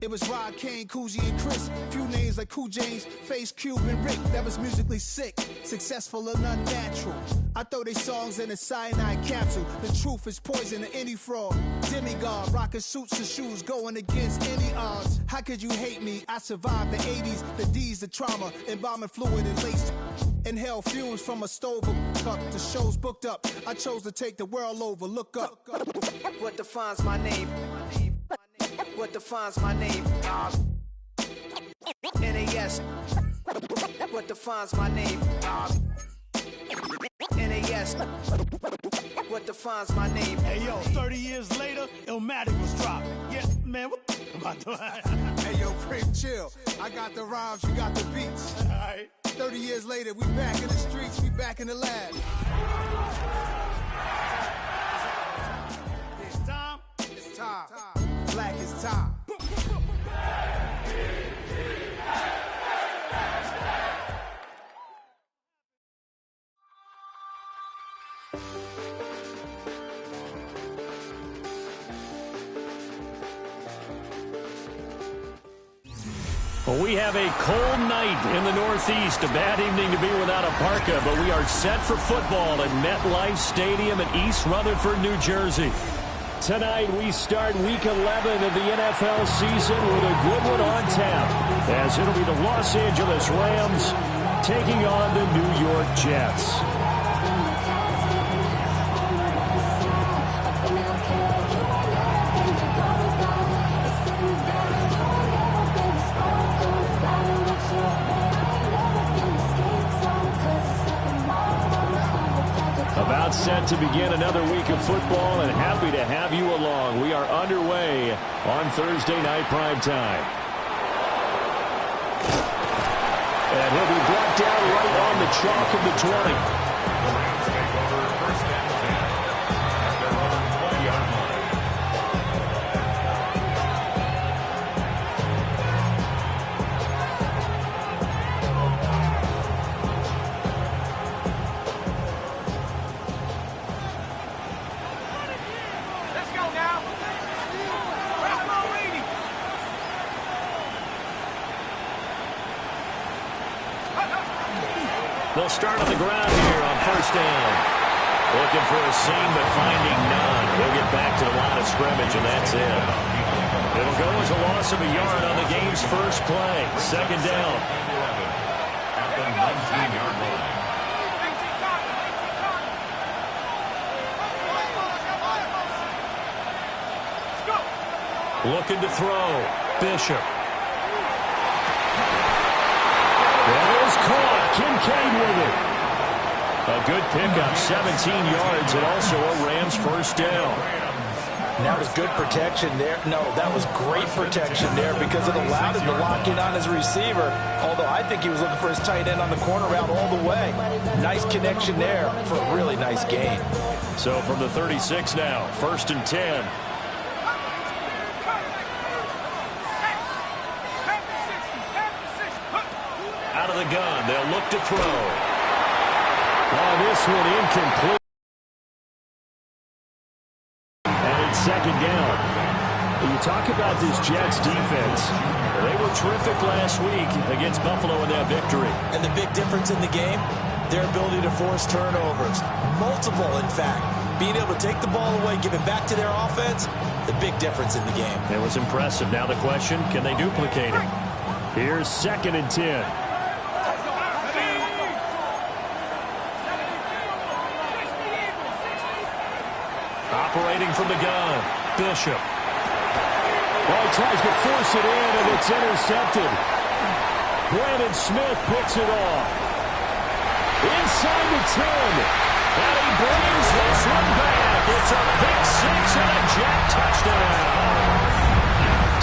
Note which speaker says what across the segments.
Speaker 1: It was Rod, Kane, Coogee, and Chris. Few names like Cool James, Face, Cube, and Rick. That was musically sick, successful and unnatural. I throw they songs in a cyanide capsule. The truth is poison to any fraud. Demigod, rocking suits and shoes, going against any odds. How could you hate me? I survived the 80s, the D's, the trauma, embalming fluid and lace. Inhale fumes from a stove up. The show's booked up. I chose to take the world over. Look up. What defines my name? What defines my name? NAS. What defines my name? NAS. What defines my name?
Speaker 2: Hey yo, 30 years later, Illmatic was dropped. Yeah, man, what the am I doing?
Speaker 1: Hey yo, Prince, chill. I got the rhymes, you got the beats.
Speaker 2: Alright.
Speaker 1: 30 years later, we back in the streets, we back in the lab.
Speaker 2: It's time.
Speaker 1: It's time. Black is time.
Speaker 3: Well, we have a cold night in the Northeast. A bad evening to be without a parka, but we are set for football at MetLife Stadium in East Rutherford, New Jersey. Tonight, we start Week 11 of the NFL season with a good one on tap, as it'll be the Los Angeles Rams taking on the New York Jets. About set to begin another week of football, and happy to have you along. We are underway on Thursday night primetime. And he'll be brought down right on the chalk of the 20. They'll start on the ground here on first down. Looking for a seam, but finding none. They'll get back to the line of scrimmage, and that's it. It'll go as a loss of a yard on the game's first play. Second down.
Speaker 4: At the 19-yard line.
Speaker 3: Looking to throw. Bishop. That is caught. Kincaid with it. A good pickup, 17 yards, and also a Rams first down.
Speaker 5: That was good protection there. No, that was great protection there because it allowed him to lock in on his receiver, although I think he was looking for his tight end on the corner route all the way. Nice connection there for a really nice gain.
Speaker 3: So from the 36 now, first and 10. Out of the gun, they'll look to throw. Oh, this one incomplete. And it's second down. When you talk about this Jets defense, they were terrific last week against Buffalo in that victory.
Speaker 6: And the big difference in the game, their ability to force turnovers. Multiple, in fact. Being able to take the ball away, give it back to their offense, the big difference in the game.
Speaker 3: It was impressive. Now the question, can they duplicate it? Here's second and 10. Operating from the gun, Bishop. Well, he tries to force it in, and it's intercepted. Brandon Smith picks it off. Inside the 10. And he brings this one back. It's a pick six and a Jet touchdown.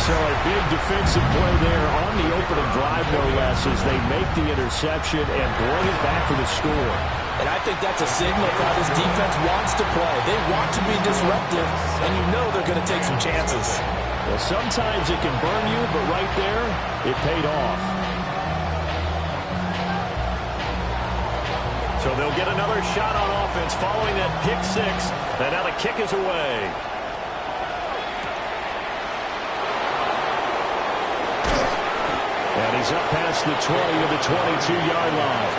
Speaker 3: So a big defensive play there on the opening drive, no less, as they make the interception and bring it back for the score.
Speaker 5: And I think that's a signal of how this defense wants to play. They want to be disruptive, and you know they're going to take some chances.
Speaker 3: Well, sometimes it can burn you, but right there, it paid off. So they'll get another shot on offense following that pick six. And now the kick is away. And he's up past the 20 to the 22-yard line.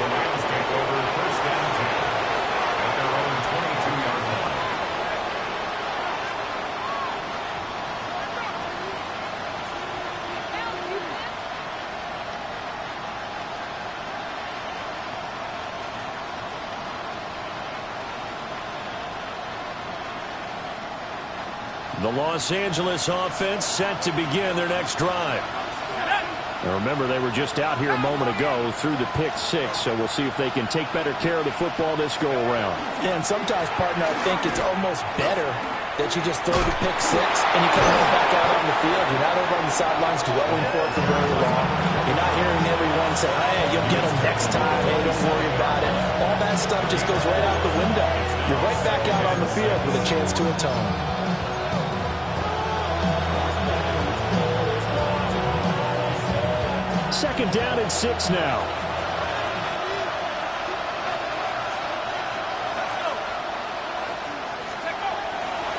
Speaker 4: The Lions take over first down 10 at their own 22-yard line.
Speaker 3: The Los Angeles offense set to begin their next drive. Now remember, they were just out here a moment ago through the pick six, so we'll see if they can take better care of the football this go-around.
Speaker 5: Yeah, and sometimes, partner, I think it's almost better that you just throw the pick six and you come right back out on the field. You're not over on the sidelines dwelling for it for very long. You're not hearing everyone say, hey, you'll get them next time. Hey, don't worry about it. All that stuff just goes right out the window. You're right back out on the field with a chance to atone.
Speaker 3: Second down and 6 now.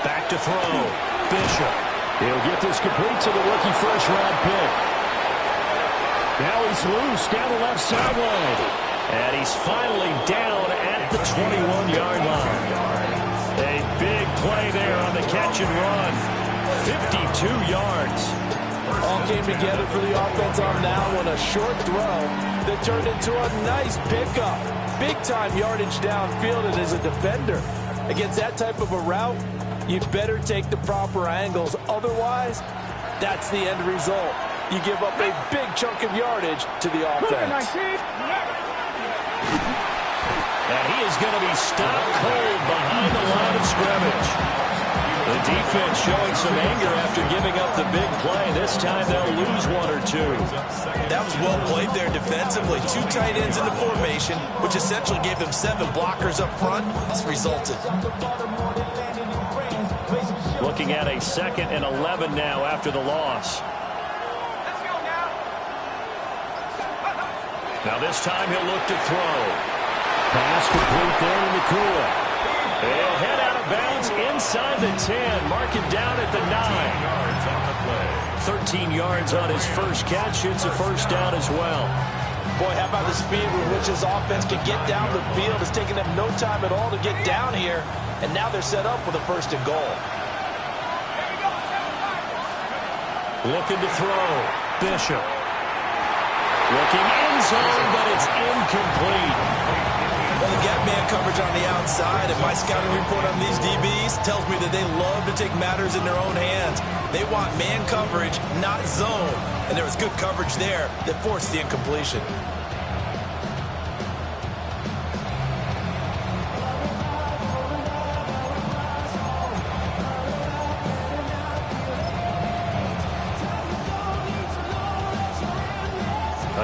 Speaker 3: Back to throw. Bishop. He'll get this complete to the rookie first-round pick. Now he's loose down the left sideline. And he's finally down at the 21-yard line. A big play there on the catch and run. 52 yards.
Speaker 5: All came together for the offense on that one. A short throw that turned into a nice pickup. Big-time yardage downfield, and as a defender against that type of a route, you better take the proper angles. Otherwise, that's the end result. You give up a big chunk of yardage to the offense.
Speaker 3: And he is going to be stopped cold behind the line of scrimmage. The defense showing some anger after giving up the big play. This time they'll lose one or two.
Speaker 6: That was well played there defensively. 2 tight ends in the formation, which essentially gave them 7 blockers up front. This resulted.
Speaker 3: Looking at a 2nd and 11 now after the loss. Now this time he'll look to throw. Pass complete there in the cool. He'll head out of bounds inside the 10. Mark it down at the 9. 13 yards on his first catch. It's a first down as well.
Speaker 5: Boy, how about the speed with which this offense can get down the field? It's taken them no time at all to get down here. And now they're set up with a 1st and goal.
Speaker 3: Looking to throw. Bishop. Looking end zone, but it's incomplete.
Speaker 6: Well, they get man coverage on the outside, and my scouting report on these DBs tells me that they love to take matters in their own hands. They want man coverage, not zone. And there was good coverage there that forced the incompletion.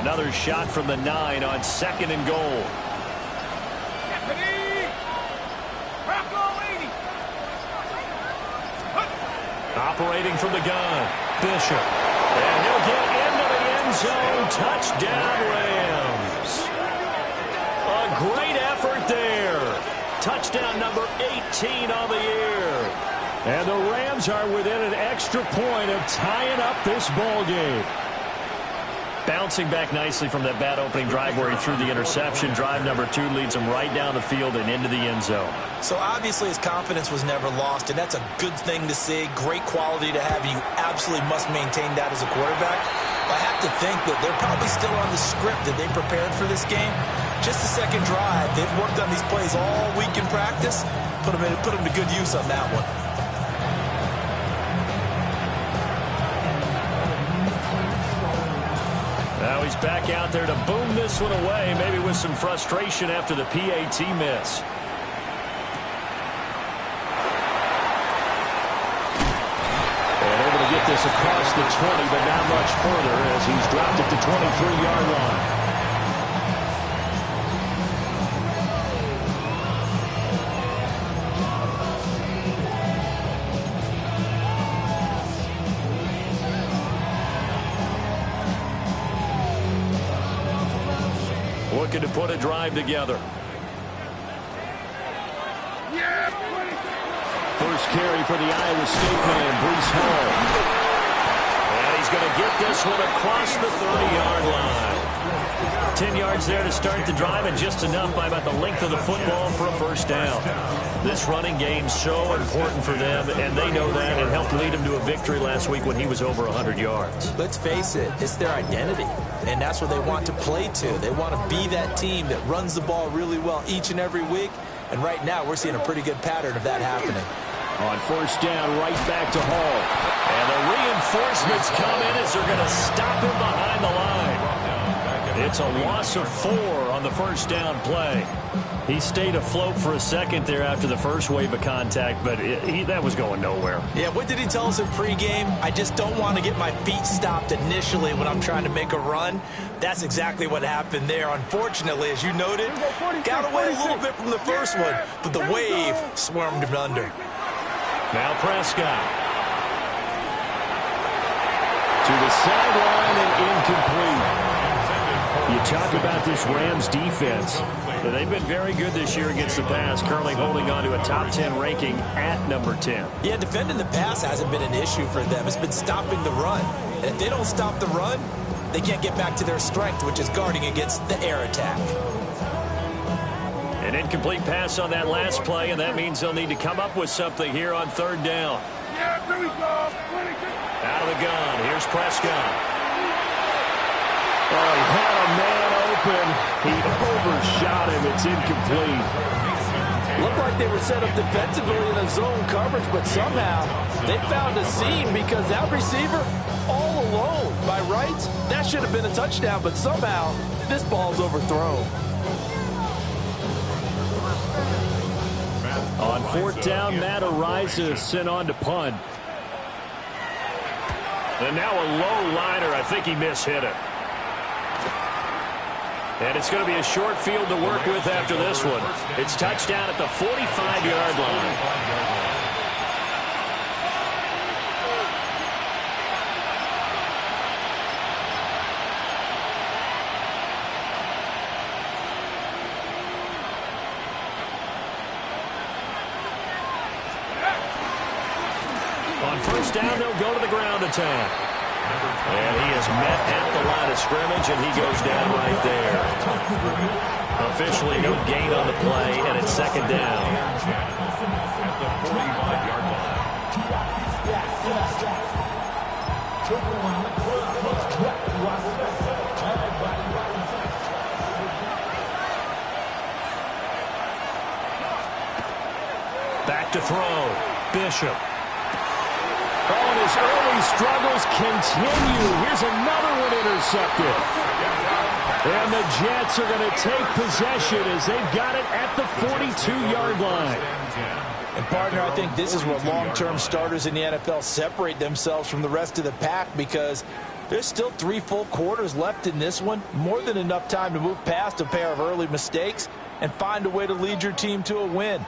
Speaker 3: Another shot from the 9 on 2nd and goal. Operating from the gun, Bishop. And he'll get into the end zone. Touchdown, Rams. A great effort there. Touchdown number 18 on the year. And the Rams are within an extra point of tying up this ball game. Bouncing back nicely from that bad opening drive where he threw the interception. Drive number 2 leads him right down the field and into the end zone.
Speaker 6: So obviously his confidence was never lost, and that's a good thing to see. Great quality to have. You absolutely must maintain that as a quarterback. But I have to think that they're probably still on the script that they prepared for this game. Just the second drive. They've worked on these plays all week in practice. Put them to good use on that one.
Speaker 3: Now he's back out there to boom this one away, maybe with some frustration after the PAT miss. And able to get this across the 20, but not much further as he's dropped at the 23-yard line. Looking to put a drive together. First carry for the Iowa State man, Breece Hall. And he's is going to get this one across the 30-yard line. 10 yards there to start the drive, and just enough by about the length of the football for a first down. This running game's so important for them, and they know that, and helped lead them to a victory last week when he was over 100 yards.
Speaker 6: Let's face it, it's their identity, and that's what they want to play to. They want to be that team that runs the ball really well each and every week, and right now we're seeing a pretty good pattern of that happening.
Speaker 3: On first down, right back to Hall. And the reinforcements come in as they're going to stop him behind the line. It's a loss of 4 on the first down play. He stayed afloat for a second there after the first wave of contact, but that was going nowhere.
Speaker 6: Yeah, what did he tell us in pregame? I just don't want to get my feet stopped initially when I'm trying to make a run. That's exactly what happened there. Unfortunately, as you noted, got away a little bit from the first one, but the wave swarmed him under.
Speaker 3: Now Prescott. To the sideline and incomplete. You talk about this Rams defense. They've been very good this year against the pass, currently holding on to a top 10 ranking at number 10.
Speaker 6: Yeah, defending the pass hasn't been an issue for them. It's been stopping the run. And if they don't stop the run, they can't get back to their strength, which is guarding against the air attack.
Speaker 3: An incomplete pass on that last play, and that means they'll need to come up with something here on third down.
Speaker 2: Yeah, there we go.
Speaker 3: Out of the gun, here's Prescott. Oh, he had a man open. He overshot him. It's incomplete.
Speaker 5: Looked like they were set up defensively in a zone coverage, but somehow they found a seam because that receiver all alone. By rights, that should have been a touchdown, but somehow this ball's overthrown.
Speaker 3: On fourth down, Matt Araiza sent on to punt. And now a low liner. I think he mishit it. And it's going to be a short field to work with after this one. It's touchdown at the 45-yard line. On first down, they'll go to the ground attack. And he is met at the line of scrimmage, and he goes down right there. Officially no gain on the play, and it's second down.
Speaker 4: At the 45-yard line.
Speaker 3: Back to throw. Bishop. Oh, and his early struggles continue. Here's another one intercepted. And the Jets are going to take possession as they've got it at the 42-yard line.
Speaker 6: And, partner, I think this is where long-term starters in the NFL separate themselves from the rest of the pack because there's still 3 full quarters left in this one. More than enough time to move past a pair of early mistakes and find a way to lead your team to a win.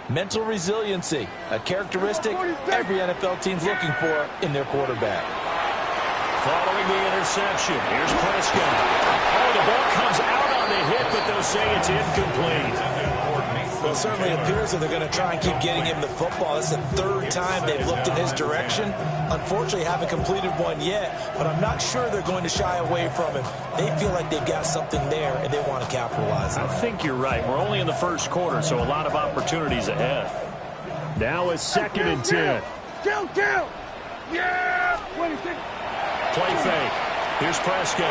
Speaker 6: Mental resiliency, a characteristic every NFL team's looking for in their quarterback.
Speaker 3: Following the interception, here's Prescott. Oh, the ball comes out on the hit, but they'll say it's incomplete.
Speaker 6: Well, it certainly appears that they're going to try and keep getting him the football. That's the 3rd time they've looked in his direction. Unfortunately, haven't completed one yet, but I'm not sure they're going to shy away from him. They feel like they've got something there, and they want to capitalize on it.
Speaker 3: I think you're right. We're only in the first quarter, so a lot of opportunities ahead. Now it's 2nd and 10.
Speaker 2: Kill! Yeah!
Speaker 3: Play fake. Here's Prescott.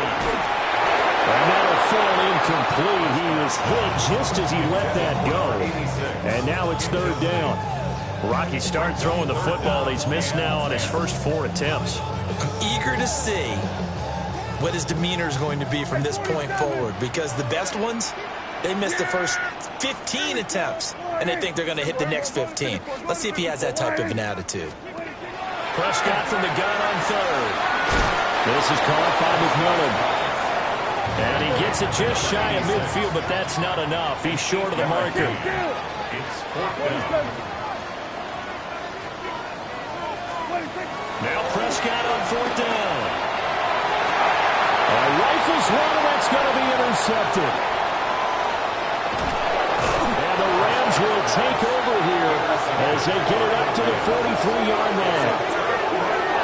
Speaker 3: And that'll fall incomplete. He was hit just as he let that go. And now it's 3rd down. Rocky started throwing the football. He's missed now on his first 4 attempts.
Speaker 6: I'm eager to see what his demeanor is going to be from this point forward because the best ones, they missed the first 15 attempts, and they think they're going to hit the next 15. Let's see if he has that type of an attitude.
Speaker 3: Prescott from the gun on 3rd. This is caught by McMillan. And he gets it just shy of midfield, but that's not enough. He's short of the marker.
Speaker 4: It's 4th down.
Speaker 3: Now Prescott on 4th down. Rifles one, and that's going to be intercepted. And the Rams will take over here as they get it up to the 43-yard line.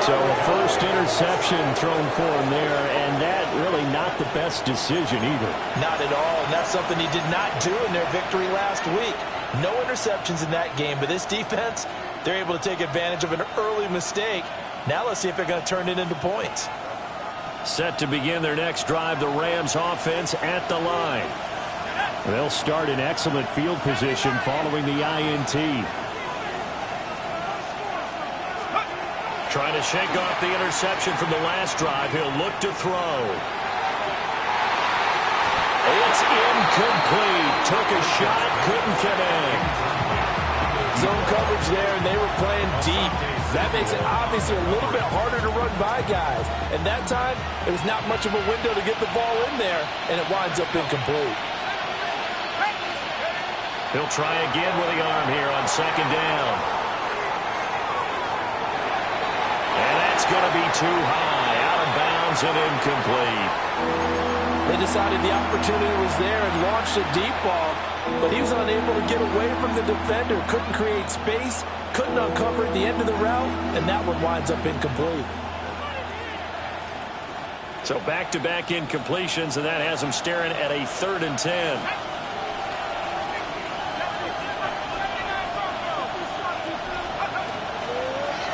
Speaker 3: So a first interception thrown for him there, and that really not the best decision either.
Speaker 6: Not at all, and that's something he did not do in their victory last week. No interceptions in that game, but this defense, they're able to take advantage of an early mistake. Now let's see if they're going to turn it into points.
Speaker 3: Set to begin their next drive, the Rams offense at the line. They'll start in excellent field position following the INT. Trying to shake off the interception from the last drive. He'll look to throw. It's incomplete. Took a shot, couldn't connect.
Speaker 5: Zone coverage there, and they were playing deep. That makes it obviously a little bit harder to run by guys. And that time, it was not much of a window to get the ball in there, and it winds up incomplete.
Speaker 3: He'll try again with the arm here on second down. And that's going to be too high. Out of bounds and incomplete.
Speaker 5: They decided the opportunity was there and launched a deep ball, but he was unable to get away from the defender. Couldn't create space, couldn't uncover at the end of the route, and that one winds up incomplete.
Speaker 3: So back-to-back incompletions, and that has him staring at a 3rd and 10.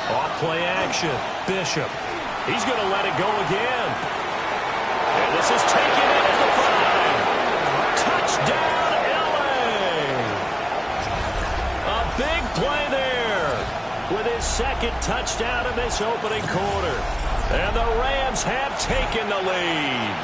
Speaker 3: Off-play action. Bishop. He's going to let it go again. And this is taken in at the 5. Touchdown, L.A. A big play there with his 2nd touchdown in this opening quarter. And the Rams have taken the lead.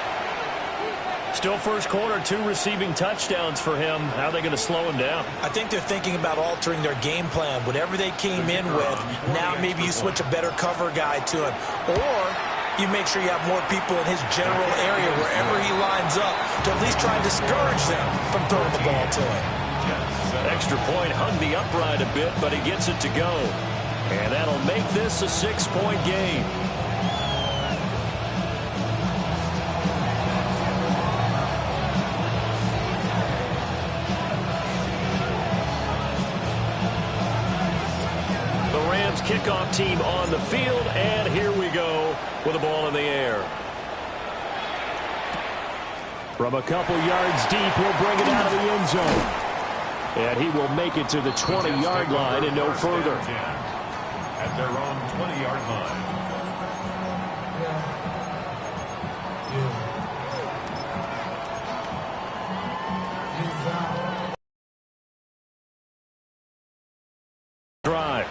Speaker 3: Still first quarter, 2 receiving touchdowns for him. How are they going to slow him down?
Speaker 6: I think they're thinking about altering their game plan. Whatever they came in with, now maybe you switch a better cover guy to him. Or you make sure you have more people in his general area wherever he lines up to at least try and discourage them from throwing the ball to him.
Speaker 3: Extra point hung the upright a bit, but he gets it to go. And that'll make this a 6-point game. Kickoff team on the field, and here we go with the ball in the air. From a couple yards deep, he'll bring it out of the end zone. And he will make it to the 20-yard line and no further.
Speaker 4: At their own 20-yard line.
Speaker 3: Drive.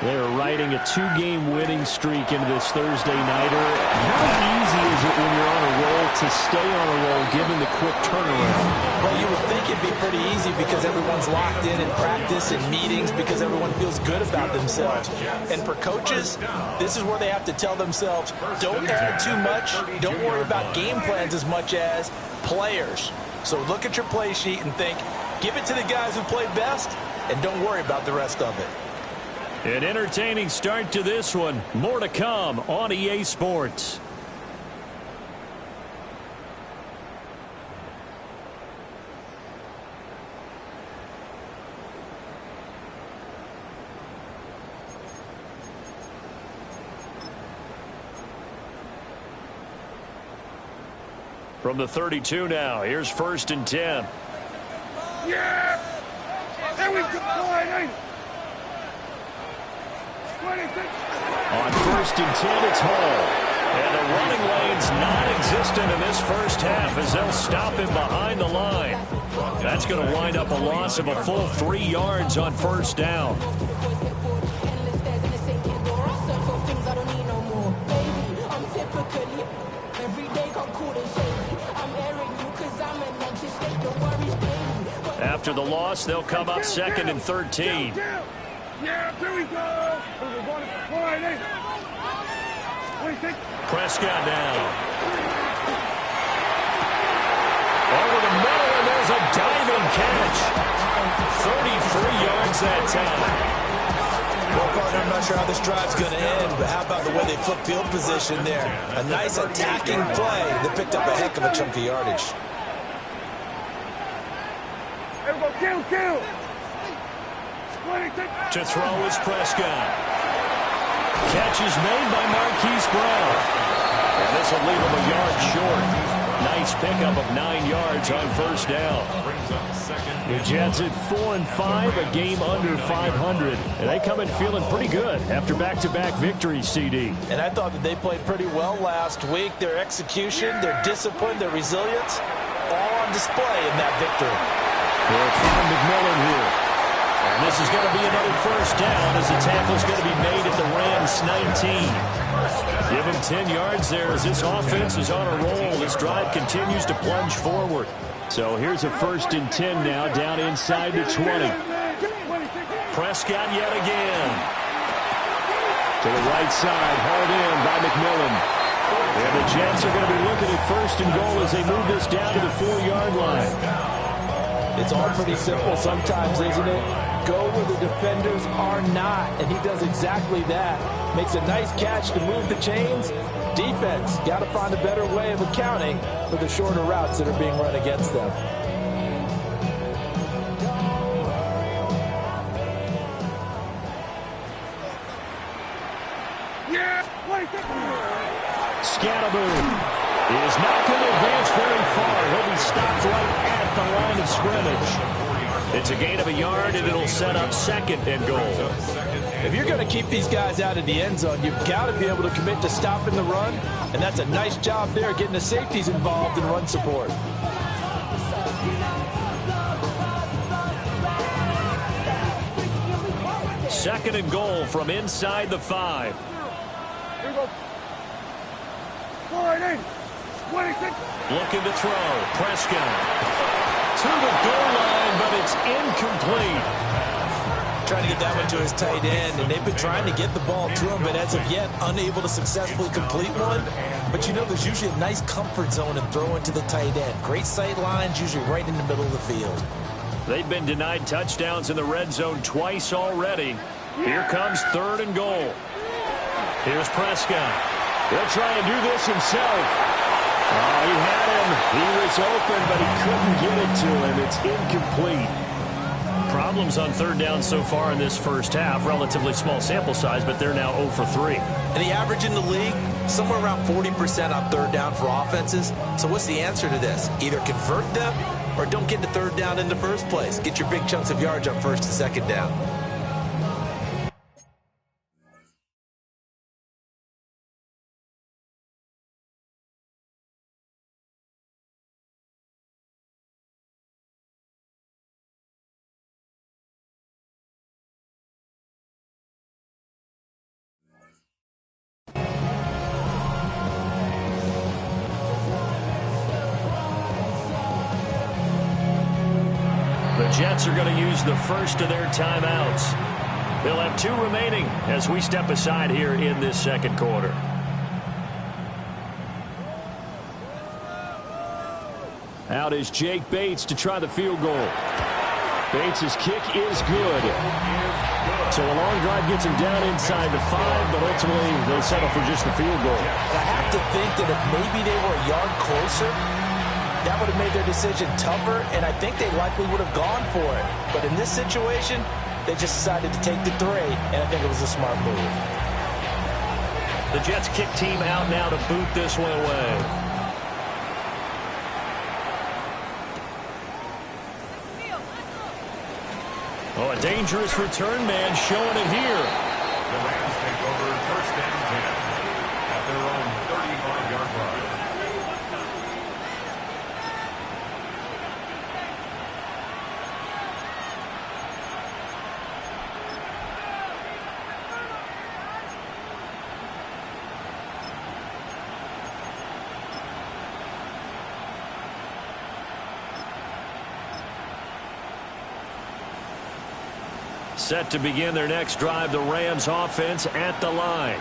Speaker 3: They're riding a 2-game winning streak into this Thursday nighter. How easy is it when you're on a roll to stay on a roll given the quick turnaround?
Speaker 6: Well, you would think it'd be pretty easy because everyone's locked in practice and meetings because everyone feels good about themselves. And for coaches, this is where they have to tell themselves, don't add too much, don't worry about game plans as much as players. So look at your play sheet and think, give it to the guys who played best, and don't worry about the rest of it.
Speaker 3: An entertaining start to this one. More to come on EA Sports. From the 32 now, here's 1st and 10.
Speaker 2: Yeah! There we go!
Speaker 3: On 1st and 10, it's Hall. And the running lane's non-existent in this first half as they'll stop him behind the line. That's going to wind up a loss of a full 3 yards on 1st down. After the loss, they'll come up 2nd and 13.
Speaker 2: Yeah, there we go.
Speaker 3: Prescott now. Over the middle, and there's a diving catch. 33 yards that time.
Speaker 6: Well, partner, I'm not sure how this drive's going to end, but how about the way they flip field position there? A nice attacking play that picked up a heck of a chunk of yardage.
Speaker 2: There we go, kill.
Speaker 3: To throw is Prescott. Catch is made by Marquise Brown. And this will leave him a yard short. Nice pickup of 9 yards on first down. The Jets at 4-5, a game under 500. And they come in feeling pretty good after back-to-back victories, CD.
Speaker 5: And I thought that they played pretty well last week. Their execution, their discipline, their resilience, all on display in that victory.
Speaker 3: They'll find McMillan here. And this is going to be another first down as the tackle is going to be made at the Rams 19. Give him 10 yards there as this offense is on a roll. This drive continues to plunge forward. So here's a 1st and 10 now down inside the 20. Prescott yet again. To the right side, hauled in by McMillan. And the Jets are going to be looking at 1st and goal as they move this down to the 4-yard line.
Speaker 5: It's all pretty simple sometimes, isn't it? Go where the defenders are not, and he does exactly that. Makes a nice catch to move the chains. Defense, got to find a better way of accounting for the shorter routes that are being run against them.
Speaker 3: Scatterboom is not going to advance very far. He'll be stopped right at the line of scrimmage. It's a gain of a yard, and it'll set up 2nd and goal.
Speaker 5: If you're going to keep these guys out of the end zone, you've got to be able to commit to stopping the run, and that's a nice job there getting the safeties involved in run support.
Speaker 3: Second and goal from inside the 5.
Speaker 2: Here we go. 26.
Speaker 3: Looking to throw. Prescott to the goal line, but it's incomplete.
Speaker 6: Trying to get that one to his tight end, and they've been trying to get the ball to him, but as of yet, unable to successfully complete one. But you know, there's usually a nice comfort zone in throwing to the tight end. Great sight lines, usually right in the middle of the field.
Speaker 3: They've been denied touchdowns in the red zone twice already. Here comes 3rd and goal. Here's Prescott. He'll try and do this himself. Oh, he had him. He was open, but he couldn't get it to him. It's incomplete. Problems on 3rd down so far in this first half. Relatively small sample size, but they're now 0 for 3.
Speaker 6: And the average in the league, somewhere around 40% on 3rd down for offenses. So what's the answer to this? Either convert them or don't get to 3rd down in the first place. Get your big chunks of yards on 1st and 2nd down.
Speaker 3: The Jets are going to use the first of their timeouts. They'll have 2 remaining as we step aside here in this 2nd quarter. Out is Jake Bates to try the field goal. Bates' kick is good. So a long drive gets him down inside the 5, but ultimately they settle for just the field goal.
Speaker 6: I have to think that if maybe they were a yard closer, that would have made their decision tougher, and I think they likely would have gone for it. But in this situation, they just decided to take the 3, and I think it was a smart move.
Speaker 3: The Jets kick team out now to boot this one away. Oh, a dangerous return man showing it here.
Speaker 4: The Rams take over 1st and 10 at their own 35-yard line.
Speaker 3: Set to begin their next drive, the Rams offense at the line.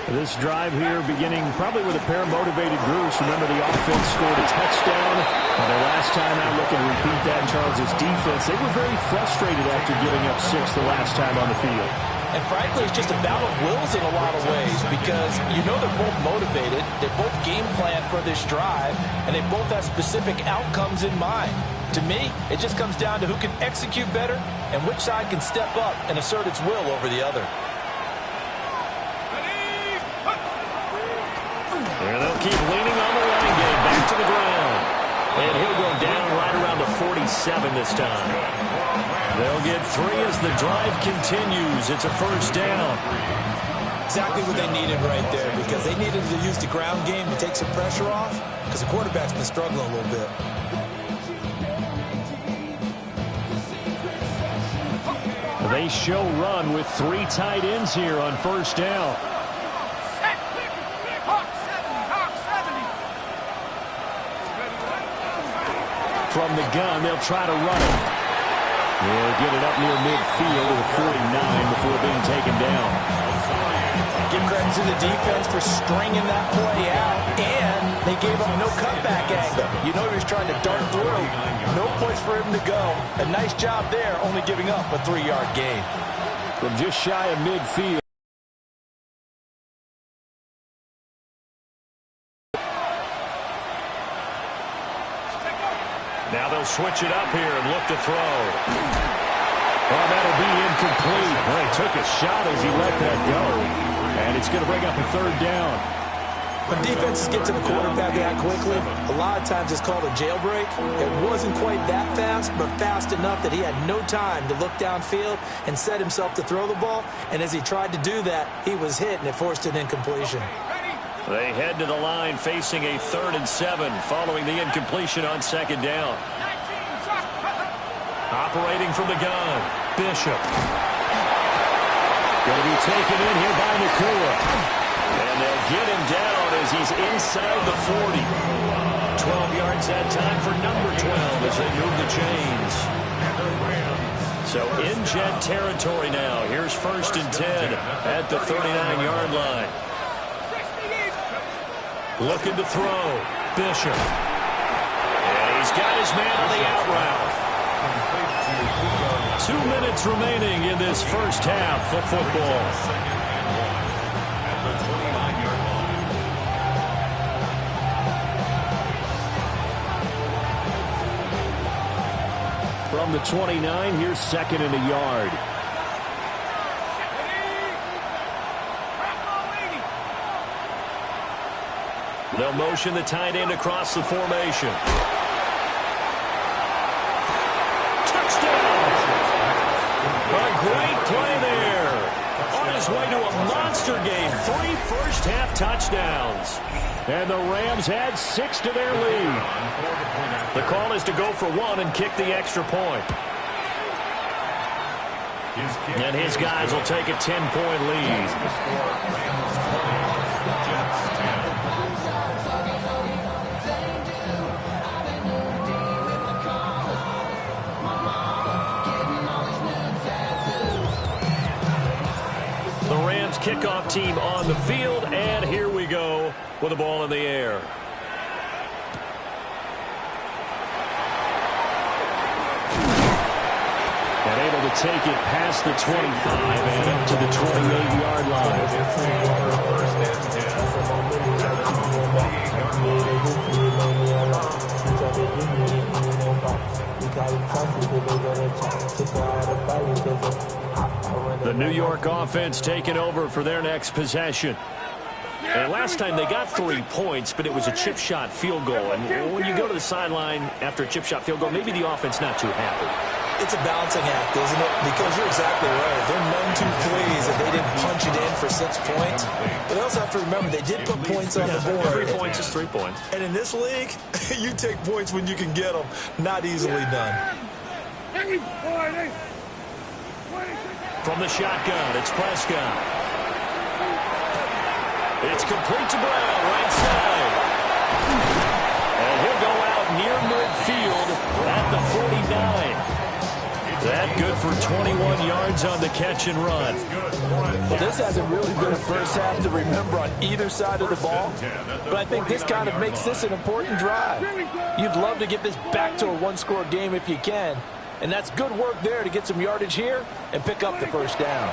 Speaker 3: This drive here beginning probably with a pair of motivated groups. Remember, the offense scored a touchdown. And the last time out, looking to repeat that, Charles' defense, they were very frustrated after giving up 6 the last time on the field.
Speaker 5: And frankly, it's just a battle of wills in a lot of ways because you know they're both motivated. They both game plan for this drive, and they both have specific outcomes in mind. To me, it just comes down to who can execute better and which side can step up and assert its will over the other.
Speaker 3: keep leaning on the running game. Back to the ground. And he'll go down right around the 47 this time. They'll get 3 as the drive continues. It's a first down.
Speaker 6: Exactly what they needed right there, because they needed to use the ground game to take some pressure off, because the quarterback's been struggling a little bit.
Speaker 3: They show run with 3 tight ends here on first down. From the gun, they'll try to run it. They'll get it up near midfield to the 49 before being taken down.
Speaker 6: Give credit to the defense for stringing that play out, and they gave up no cutback angle. You know he was trying to dart through. No place for him to go. A nice job there, only giving up a 3-yard gain.
Speaker 3: From just shy of midfield. Now they'll switch it up here and look to throw. Well, that'll be incomplete. Well, he took a shot as he let that go. And it's going to bring up a third down.
Speaker 6: When defenses get to the quarterback that quickly, a lot of times it's called a jailbreak. It wasn't quite that fast, but fast enough that he had no time to look downfield and set himself to throw the ball. And as he tried to do that, he was hit, and it forced an incompletion.
Speaker 3: They head to the line facing a 3rd and 7 following the incompletion on 2nd down. Operating from the gun, Bishop. Going to be taken in here by Nakua. And they'll get him down as he's inside the 40. 12 yards that time for number 12 as they move the chains. So in Jet territory now. Here's 1st and 10 at the 39-yard line. Looking to throw. Bishop. And he's got his man on the out route. 2 minutes remaining in this first half of football. From the 29, here's 2nd and a yard. They'll motion the tight end across the formation. A great play there. On his way to a monster game. 3 first-half touchdowns. And the Rams add 6 to their lead. The call is to go for 1 and kick the extra point. And his guys will take a 10-point lead. Kickoff team on the field, and here we go with the ball in the air. And able to take it past the 25 and up to the 28-yard line. The New York offense taking over for their next possession. And last time they got 3 points, but it was a chip shot field goal. And when you go to the sideline after a chip shot field goal, maybe the offense not too happy.
Speaker 6: It's a balancing act, isn't it? Because you're exactly right. They're none too pleased that they didn't punch it in for 6 points. But they also have to remember they did put points on the board.
Speaker 3: 3 points is 3 points.
Speaker 6: And in this league, you take points when you can get them. Not easily done.
Speaker 3: From the shotgun, it's Prescott. It's complete to Brown, right side. And he'll go out near midfield at the 49. That good for 21 yards on the catch and run.
Speaker 5: Well, this hasn't really been a first half to remember on either side of the ball. But I think this kind of makes this an important drive. You'd love to get this back to a one-score game if you can. And that's good work there to get some yardage here and pick up the first down.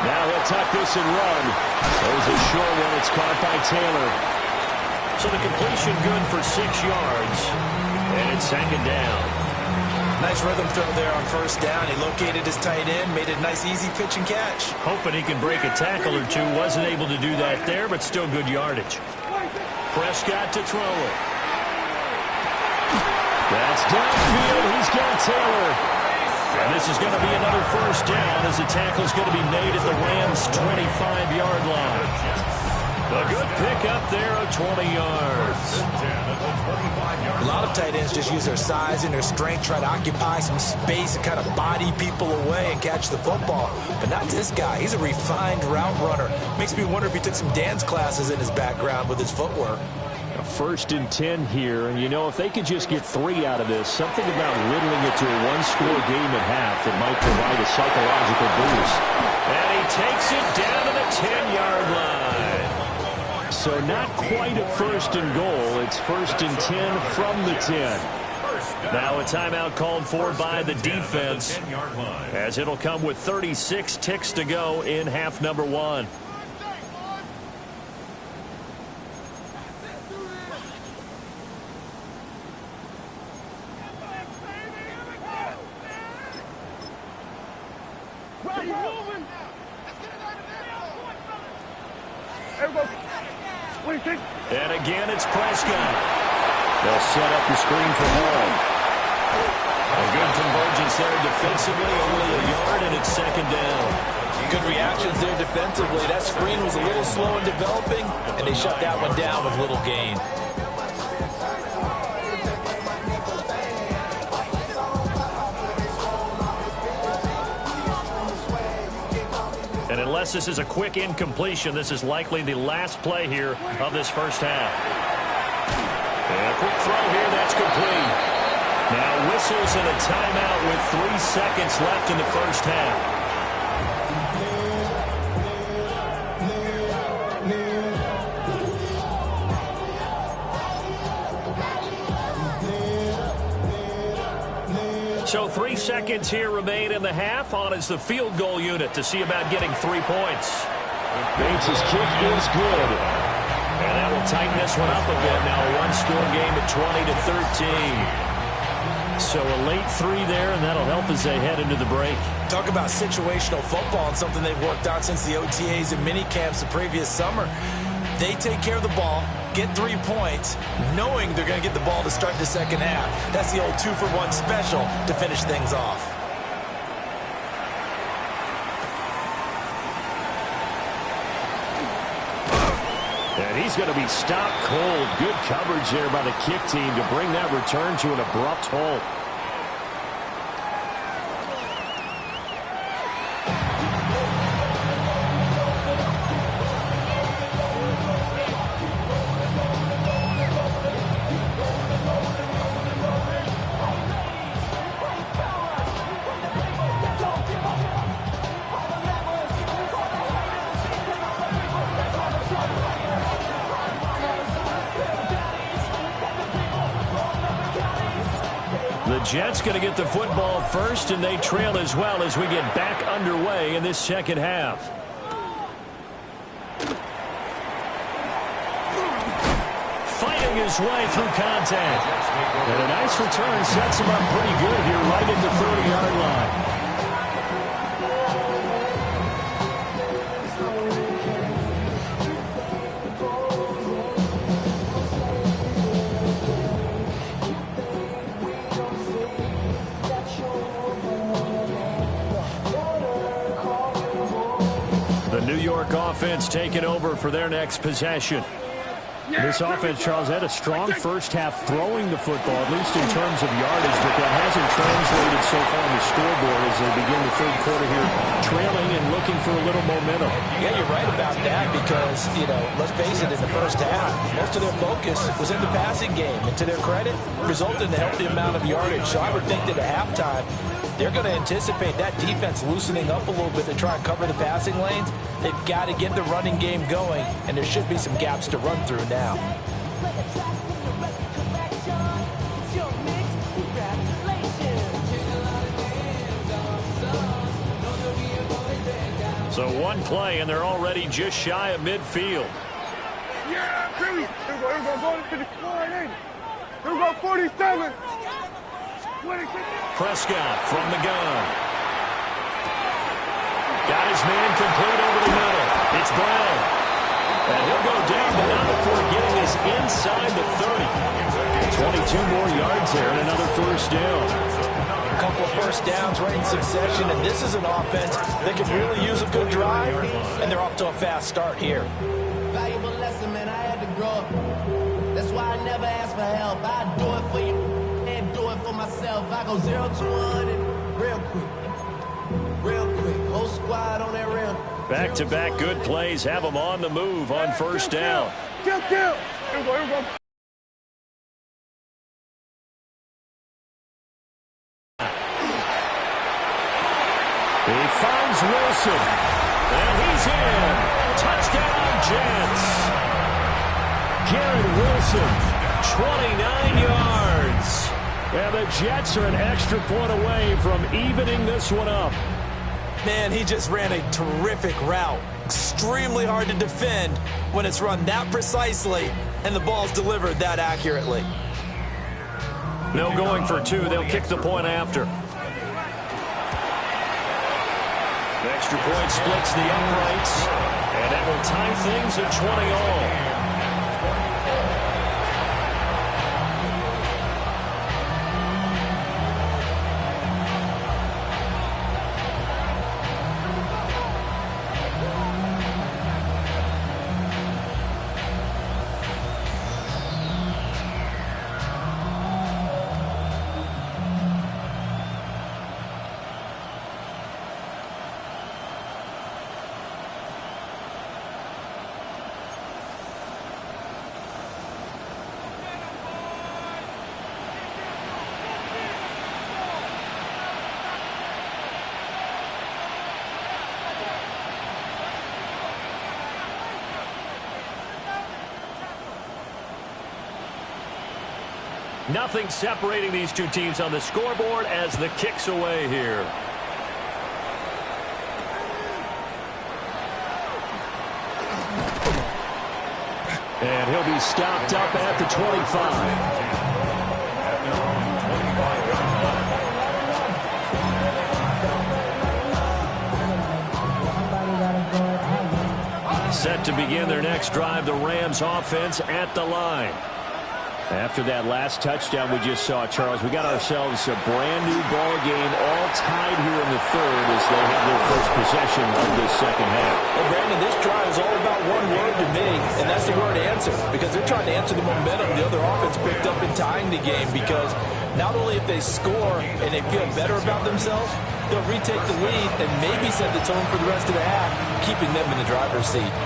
Speaker 3: Now he'll tuck this and run. There's a short one. It's caught by Taylor. So the completion good for 6 yards. And it's 2nd down.
Speaker 6: Nice rhythm throw there on first down. He located his tight end, made a nice easy pitch and catch.
Speaker 3: Hoping he can break a tackle or two. Wasn't able to do that there, but still good yardage. Prescott to throw it. That's downfield. He's got Taylor. And this is going to be another first down as the tackle is going to be made at the Rams' 25-yard line. A good pickup there of 20 yards.
Speaker 6: A lot of tight ends just use their size and their strength, try to occupy some space and kind of body people away and catch the football. But not this guy. He's a refined route runner. Makes me wonder if he took some dance classes in his background with his footwork.
Speaker 3: A 1st and 10 here, and you know, if they could just get 3 out of this, something about whittling it to a one-score game at half that might provide a psychological boost. And he takes it down to the 10-yard line. So not quite a 1st and goal. It's 1st and 10 from the 10. Now a timeout called for by the defense, as it'll come with 36 ticks to go in half number 1. And again, it's Prescott. They'll set up the screen for Hall. A good convergence there defensively, only a yard, and it's 2nd down.
Speaker 6: Good reactions there defensively. That screen was a little slow in developing, and they shut that one down with little gain.
Speaker 3: And unless this is a quick incompletion, this is likely the last play here of this first half. And a quick throw here, that's complete. Now whistles and a timeout with 3 seconds left in the first half. So 3 seconds here remain in the half. On is the field goal unit to see about getting 3 points. Bates' kick is good. And that will tighten this one up a bit. Now a one-score game at 20-13. So a late 3 there, and that'll help as they head into the break.
Speaker 6: Talk about situational football and something they've worked on since the OTAs and mini camps the previous summer. They take care of the ball, get 3 points, knowing they're going to get the ball to start the second half. That's the old 2-for-1 special to finish things off.
Speaker 3: And he's going to be stopped cold. Good coverage there by the kick team to bring that return to an abrupt halt. The Jets going to get the football first, and they trail as well as we get back underway in this second half. Fighting his way through contact. And a nice return sets him up pretty good here right at the 30-yard line. New York offense taking over for their next possession. This offense, Charles, had a strong first half throwing the football, at least in terms of yardage, but that hasn't translated so far on the scoreboard as they begin the third quarter here, trailing and looking for a little momentum.
Speaker 6: Yeah, you're right about that because, you know, let's face it, in the first half, most of their focus was in the passing game. And to their credit, resulted in a healthy amount of yardage. So I would think that at halftime, they're going to anticipate that defense loosening up a little bit to try and cover the passing lanes. They've got to get the running game going, and there should be some gaps to run through now.
Speaker 3: So one play, and they're already just shy of midfield.
Speaker 7: Yeah, here we go. Going to the score, ain't it? Here we go, 47.
Speaker 3: Prescott from the gun. Got his man complete over the middle. It's Brown. And he'll go down, but not before getting us inside the 30. 22 more yards there and another first down.
Speaker 5: A couple of first downs right in succession, and this is an offense that could really use a good drive, and they're off to a fast start here.
Speaker 7: Valuable lesson, man. I had to grow up. That's why I never ask for help. I do it for you and do it for myself. I go 0 to 100 real quick. Real quick. Whole squad on that rim.
Speaker 3: Back-to-back good plays have them on the move on first down.
Speaker 2: Kill. Here we go.
Speaker 3: He finds Wilson, and he's in. Touchdown, Jets. Garrett Wilson, 29 yards. And the Jets are an extra point away from evening this one up.
Speaker 6: Man, he just ran a terrific route. Extremely hard to defend when it's run that precisely and the ball's delivered that accurately.
Speaker 3: No going for two. They'll kick the point after. The extra point splits the uprights, and that will tie things at 20 all. Nothing separating these two teams on the scoreboard as the kick's away here. And he'll be stopped up at the 25. Set to begin their next drive, the Rams offense at the line. After that last touchdown we just saw, Charles, we got ourselves a brand-new ball game, all tied here in the third as they have their first possession of this second half.
Speaker 5: Well, Brandon, this drive is all about one word to me, and that's the word answer, because they're trying to answer the momentum the other offense picked up in tying the game, because not only if they score and they feel better about themselves, they'll retake the lead and maybe set the tone for the rest of the half, keeping them in the driver's seat.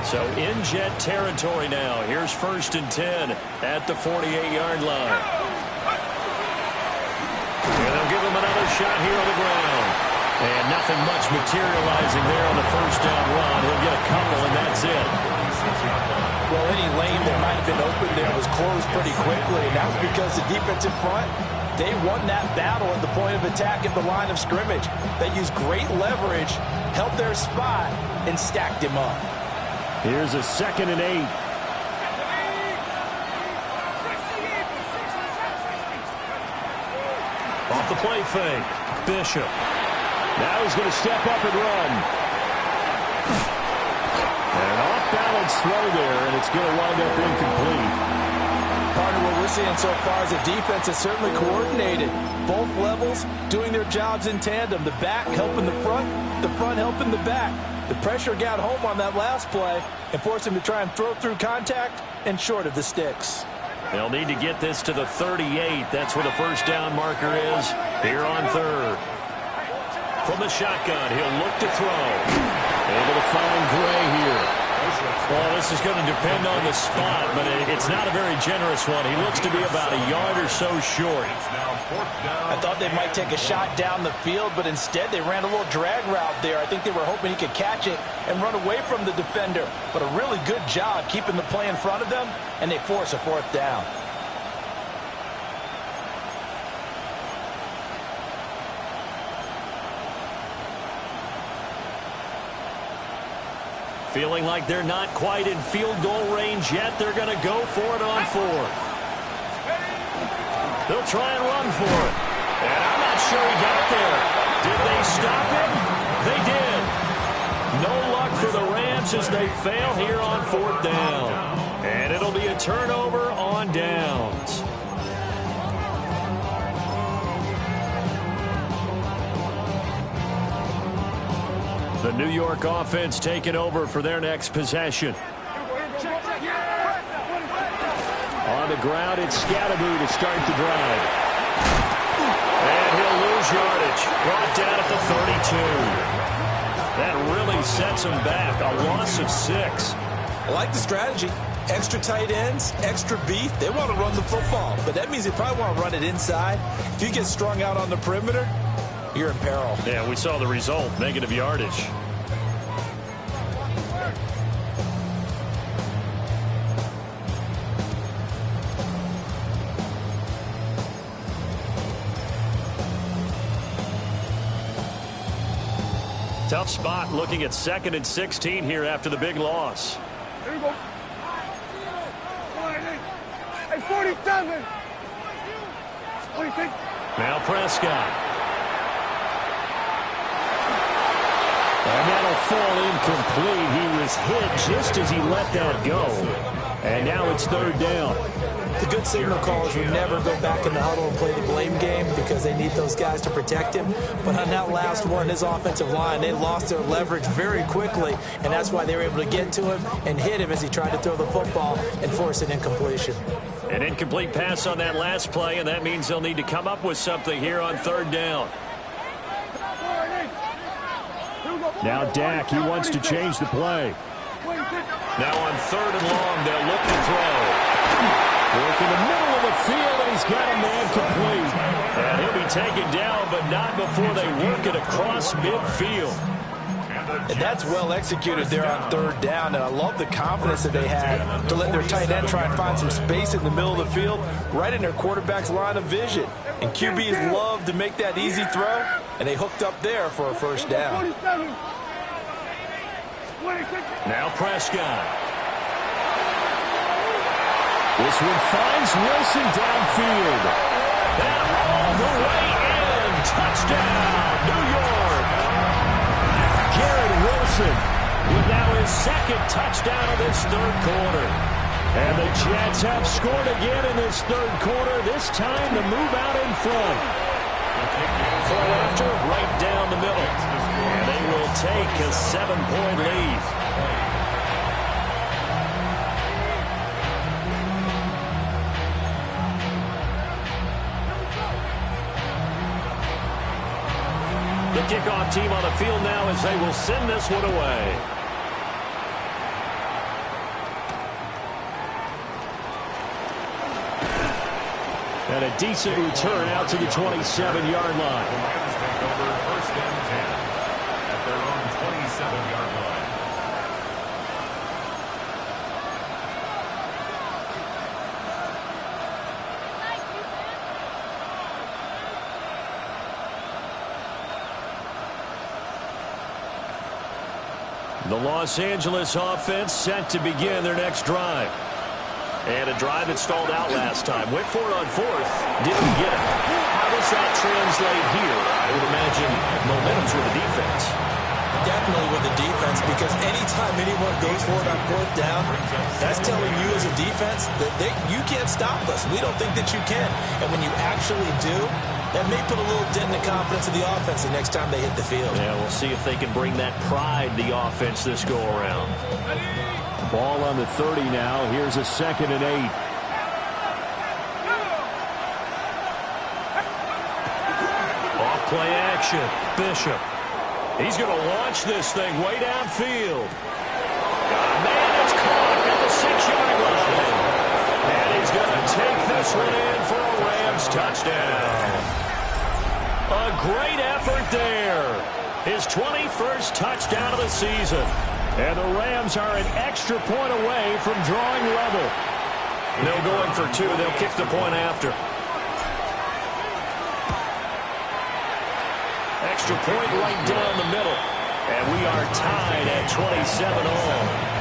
Speaker 3: So in Jet territory now. Here's 1st and 10 at the 48-yard line. And they'll give him another shot here on the ground. And nothing much materializing there on the first down run. He'll get a couple, and that's it.
Speaker 5: Well, any lane that might have been open there was closed pretty quickly, and that was because the defensive front, they won that battle at the point of attack at the line of scrimmage. They used great leverage, held their spot, and stacked him up.
Speaker 3: Here's a 2nd and 8. Off the play fake. Bishop. Now he's going to step up and run. And an off-balance throw there, and it's going to wind up incomplete.
Speaker 5: Part of what we're seeing so far is the defense is certainly coordinated. Both levels doing their jobs in tandem. The back helping the front helping the back. The pressure got home on that last play and forced him to try and throw through contact and short of the sticks.
Speaker 3: They'll need to get this to the 38. That's where the first down marker is here on third. From the shotgun, he'll look to throw. Able to find Gray here. Well, this is going to depend on the spot, but it's not a very generous one. He looks to be about a yard or so short.
Speaker 5: I thought they might take a shot down the field, but instead they ran a little drag route there. I think they were hoping he could catch it and run away from the defender. But a really good job keeping the play in front of them, and they force a 4th down.
Speaker 3: Feeling like they're not quite in field goal range yet. They're going to go for it on 4th. They'll try and run for it. And I'm not sure he got there. Did they stop him? They did. No luck for the Rams as they fail here on 4th down. And it'll be a turnover on downs. The New York offense taking over for their next possession. On the ground, it's Scatterby to start the drive. And he'll lose yardage. Brought down at the 32. That really sets him back. A loss of 6.
Speaker 6: I like the strategy. Extra tight ends, extra beef. They want to run the football, but that means they probably want to run it inside. If you get strung out on the perimeter, you're in peril.
Speaker 3: Yeah, we saw the result. Negative yardage. Tough spot looking at 2nd and 16 here after the big loss.
Speaker 8: Here we go. Hey, 47. 26.
Speaker 3: Now Prescott. And that'll fall incomplete. He was hit just as he let that go. And now it's 3rd down.
Speaker 6: The good signal callers would never go back in the huddle and play the blame game because they need those guys to protect him. But on that last one, his offensive line, they lost their leverage very quickly, and that's why they were able to get to him and hit him as he tried to throw the football and force an incompletion.
Speaker 3: An incomplete pass on that last play, and that means they'll need to come up with something here on 3rd down. Now Dak, he wants to change the play. Now on 3rd and long, they'll look to throw. Work in the middle of the field, and he's got a man complete. And he'll be taken down, but not before they work it across midfield.
Speaker 6: And that's well executed there on 3rd down, and I love the confidence that they had to let their tight end try and find some space in the middle of the field, right in their quarterback's line of vision. And QBs love to make that easy throw, and they hooked up there for a 1st down.
Speaker 3: Now Prescott. This one finds Wilson downfield. And all the way in. Touchdown, New York. Garrett Wilson with now his 2nd touchdown of this 3rd quarter. And the Jets have scored again in this 3rd quarter, this time to move out in front. Throw after, right down the middle. And they will take a 7-point lead. The kickoff team on the field now as they will send this one away. And a decent return out to the 27-yard line.
Speaker 4: Take over 1st and 10 at their own 27-yard line.
Speaker 3: The Los Angeles offense set to begin their next drive. And a drive that stalled out last time. Went for it on 4th. Didn't get it. How does that translate here? I would imagine momentum's with the defense.
Speaker 6: Definitely with the defense, because anytime anyone goes for it on 4th down, that's telling you as a defense that you can't stop us. We don't think that you can. And when you actually do, that may put a little dent in the confidence of the offense the next time they hit the field.
Speaker 3: Yeah, we'll see if they can bring that pride, the offense, this go-around. Ball on the 30 now. Here's a 2nd and 8. Off play action. Bishop. He's going to launch this thing way downfield. Man, it's caught at the 6-yard line. And he's going to take this one in for a Rams touchdown. A great effort there. His 21st touchdown of the season. And the Rams are an extra point away from drawing level. They'll go in for 2. They'll kick the point after. Extra point right down the middle. And we are tied at 27 all.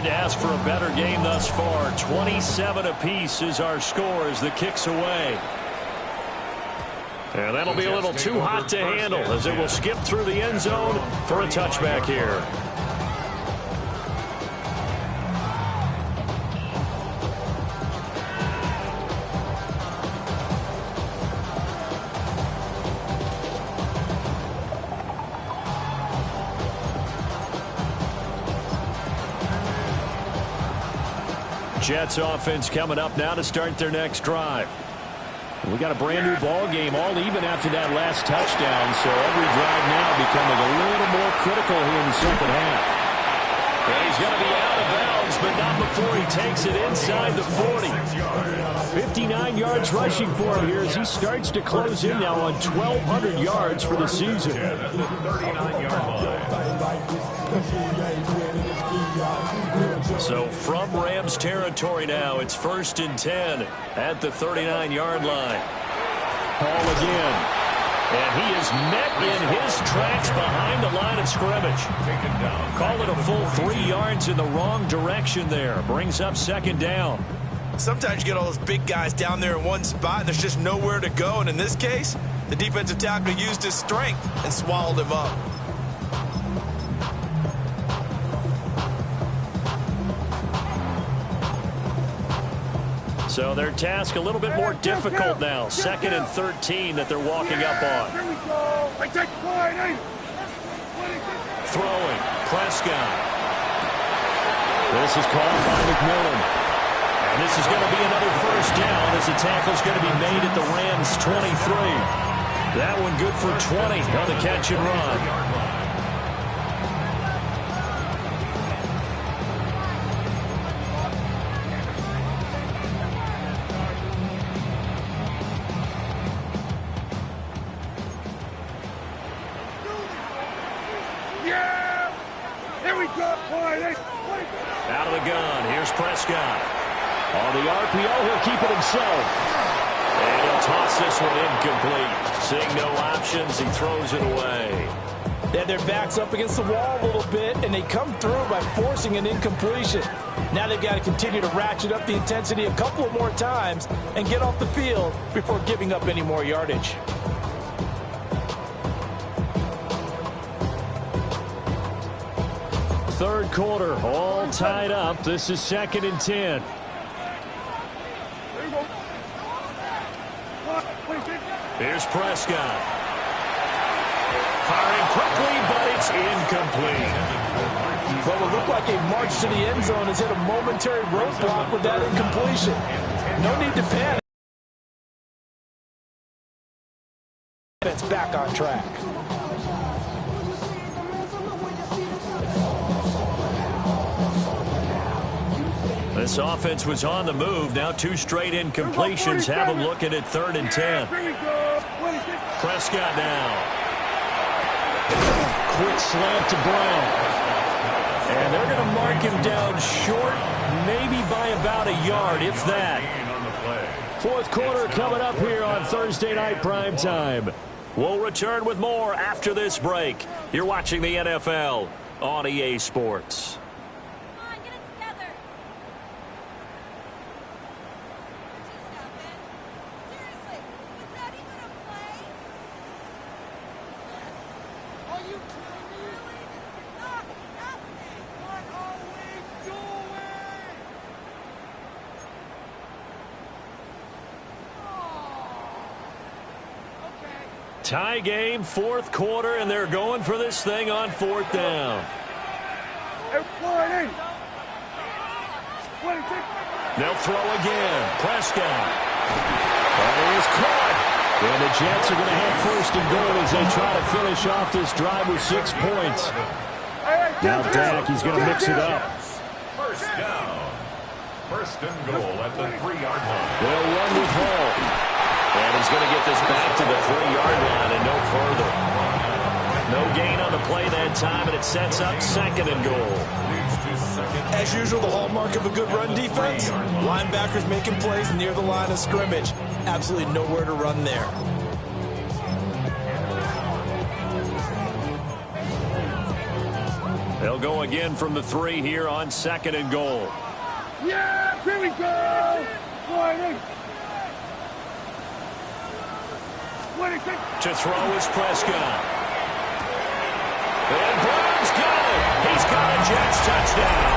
Speaker 3: to ask for a better game thus far. 27 apiece is our score as the kick's away. And that'll be a little too hot to handle as it will skip through the end zone for a touchback here. Jets offense coming up now to start their next drive. We got a brand new ball game, all even after that last touchdown, so every drive now becoming a little more critical here in the second half. And he's going to be out of bounds, but not before he takes it inside the 40. 59 yards rushing for him here as he starts to close in now on 1,200 yards for the season. So from Rams territory now, it's 1st and 10 at the 39-yard line. Ball again. And he is met in his tracks behind the line of scrimmage. Call it a full 3 yards in the wrong direction there. Brings up 2nd down.
Speaker 6: Sometimes you get all those big guys down there in one spot and there's just nowhere to go. And in this case, the defensive tackle used his strength and swallowed him up.
Speaker 3: So their task a little bit more difficult now. 2nd and 13 that they're walking up on. Throwing. Prescott. This is called by McMillan. And this is going to be another 1st down as the tackle's going to be made at the Rams 23. That one good for 20 on the catch and run. Out of the gun. Here's Prescott. On the RPO, he'll keep it himself. And he'll toss this one incomplete. Seeing no options, he throws it away.
Speaker 5: They had their backs up against the wall a little bit, and they come through by forcing an incompletion. Now they've got to continue to ratchet up the intensity a couple of more times and get off the field before giving up any more yardage.
Speaker 3: Third quarter, all tied up. This is 2nd and 10. Here's Prescott. Firing quickly, but it's incomplete.
Speaker 5: What would look like a march to the end zone has hit a momentary roadblock with that incompletion. No need to panic. It's back on track.
Speaker 3: This offense was on the move. Now 2 straight incompletions have them looking at 3rd and 10. Prescott now. Quick slant to Brown. And they're going to mark him down short, maybe by about a yard, if that. 4th quarter coming up here on Thursday Night Primetime. We'll return with more after this break. You're watching the NFL on EA Sports. Tie game, 4th quarter, and they're going for this thing on 4th down. They'll throw again. Prescott. And he is caught. And the Jets are going to have 1st and goal as they try to finish off this drive with 6 points. Now Dak, he's going to mix it up.
Speaker 4: 1st down. 1st and goal at the 3-yard line.
Speaker 3: They'll run with Hall. And he's going to get this back to the 3-yard line and no further. No gain on the play that time, and it sets up 2nd and goal.
Speaker 6: As usual, the hallmark of a good run defense, linebackers making plays near the line of scrimmage. Absolutely nowhere to run there.
Speaker 3: They'll go again from the 3 here on 2nd and goal.
Speaker 8: Yeah, here we go.
Speaker 3: To throw is Prescott. And Brown's got it. He's got a Jets touchdown.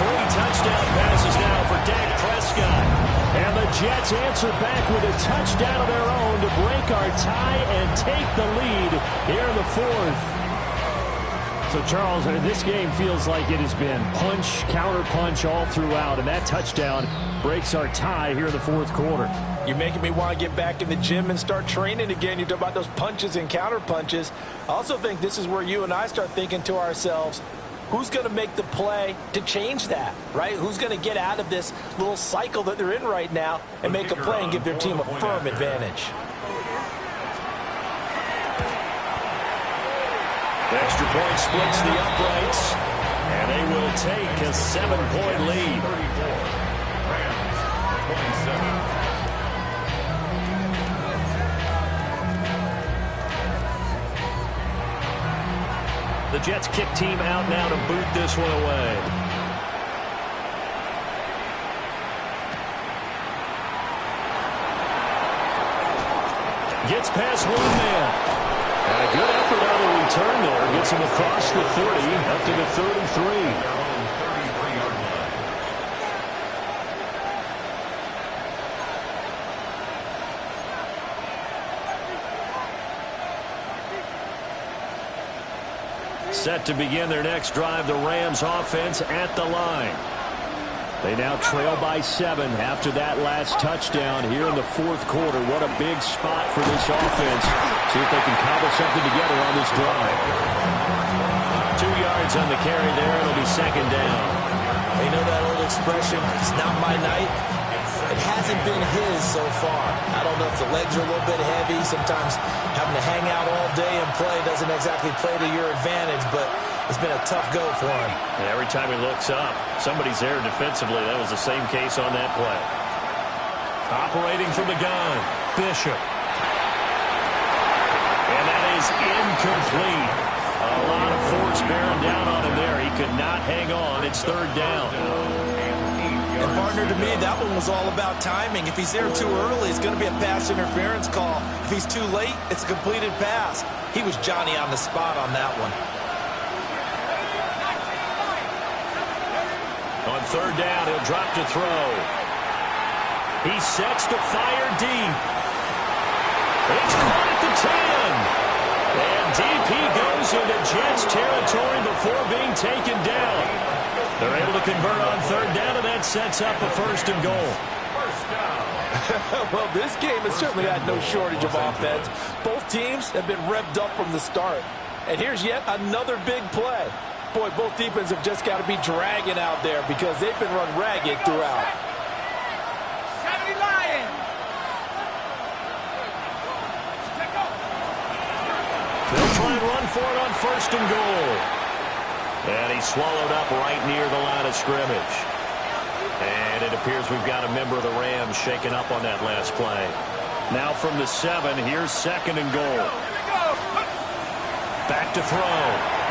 Speaker 3: 3 touchdown passes now for Dak Prescott. And the Jets answer back with a touchdown of their own to break our tie and take the lead here in the 4th. So, Charles, this game feels like it has been punch, counter-punch all throughout, and that touchdown breaks our tie here in the 4th quarter.
Speaker 5: You're making me want to get back in the gym and start training again. You talk about those punches and counter-punches. I also think this is where you and I start thinking to ourselves, who's going to make the play to change that, right? Who's going to get out of this little cycle that they're in right now and make a play and give their team a firm advantage?
Speaker 3: Extra point splits the uprights, and they will take a 7-point lead.
Speaker 4: 34. Rams, 27.
Speaker 3: The Jets kick team out now to boot this one away. Gets past one man. And a good effort on the return there. Gets him across the 30, up to the 3rd and 3. Set to begin their next drive, the Rams offense at the line. They now trail by 7 after that last touchdown here in the 4th quarter. What a big spot for this offense. See if they can cobble something together on this drive. 2 yards on the carry there. It'll be 2nd down.
Speaker 6: You know that old expression, it's not my night? It hasn't been his so far. I don't know if the legs are a little bit heavy. Sometimes having to hang out all day and play doesn't exactly play to your advantage, but it's been a tough go for him.
Speaker 3: And every time he looks up, somebody's there defensively. That was the same case on that play. Operating from the gun, Bishop. And that is incomplete. A lot of force bearing down on him there. He could not hang on. It's 3rd down.
Speaker 6: And, partner, to me, that one was all about timing. If he's there too early, it's going to be a pass interference call. If he's too late, it's a completed pass. He was Johnny on the spot on that one.
Speaker 3: On 3rd down, he'll drop to throw. He sets to fire deep. It's caught at the 10. And deep he goes into Jets territory before being taken down. They're able to convert on 3rd down, and that sets up a 1st and goal.
Speaker 5: Well, this game has certainly had no shortage of offense. Both teams have been revved up from the start. And here's yet another big play. Boy, both defenses have just got to be dragging out there because they've been run ragged throughout.
Speaker 8: 70 Lions!
Speaker 3: They'll try and run for it on 1st and goal. And he's swallowed up right near the line of scrimmage. And it appears we've got a member of the Rams shaken up on that last play. Now from the 7, here's 2nd and goal. Back to throw.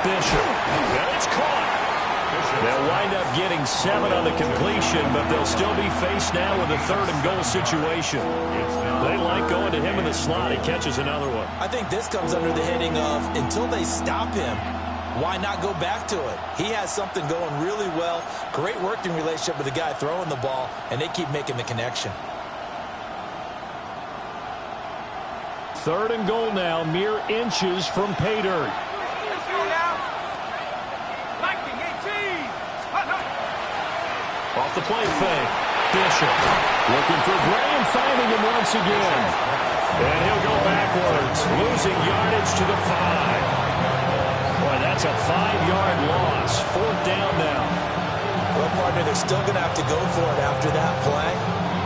Speaker 3: Bishop. And it's caught. They'll wind up getting 7 on the completion, but they'll still be faced now with a 3rd and goal situation. They like going to him in the slot. He catches another one.
Speaker 6: I think this comes under the heading of until they stop him, why not go back to it? He has something going really well. Great working relationship with the guy throwing the ball, and they keep making the connection.
Speaker 3: 3rd and goal now, mere inches from pay dirt. Off the play fake. Bishop looking for Gray and finding him once again. And he'll go backwards, losing yardage to the 5. Boy, that's a 5-yard loss. 4th down now.
Speaker 6: Well, partner, they're still going to have to go for it after that play.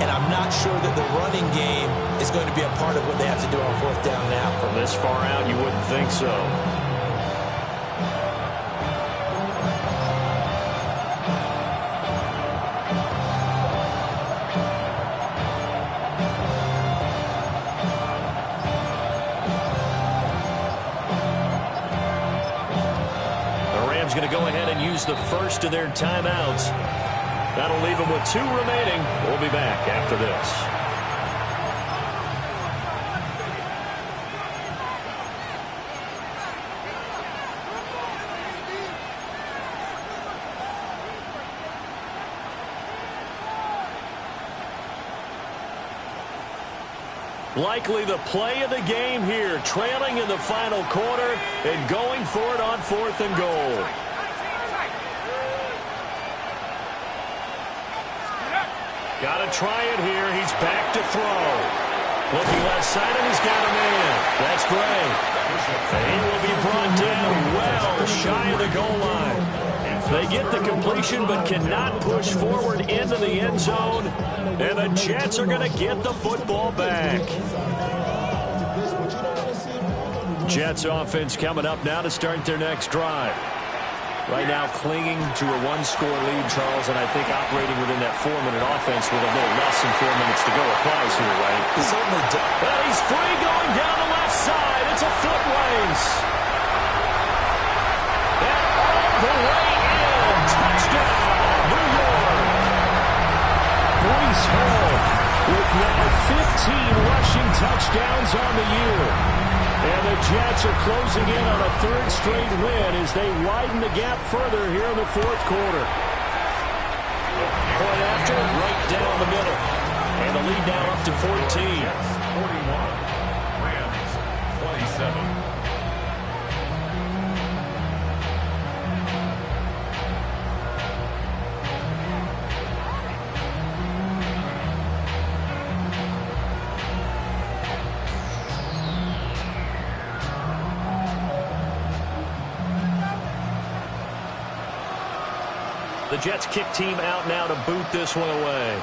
Speaker 6: And I'm not sure that the running game is going to be a part of what they have to do on 4th down now.
Speaker 3: From this far out, you wouldn't think so. going to go ahead and use the first of their timeouts. That'll leave them with 2 remaining. We'll be back after this. Likely the play of the game here, trailing in the final quarter and going for it on 4th and goal. Got to try it here. He's back to throw. Looking left side, and he's got a man. That's great. And he will be brought down well shy of the goal line. They get the completion but cannot push forward into the end zone. And the Jets are going to get the football back. Jets offense coming up now to start their next drive. Right now clinging to a 1-score lead, Charles, and I think operating within that 4-minute offense with a little less than 4 minutes to go applies here, right?
Speaker 6: He certainly does.
Speaker 3: Well, he's free going down the left side. It's a foot race. And all the way in. Touchdown, New York. Breece Hall with now 15 rushing touchdowns on the year. And the Jets are closing in on a 3rd straight win as they widen the gap further here in the 4th quarter. Point after, right down the middle. And the lead now up to 14.
Speaker 4: 41. Rams 27.
Speaker 3: The Jets kick team out now to boot this one away.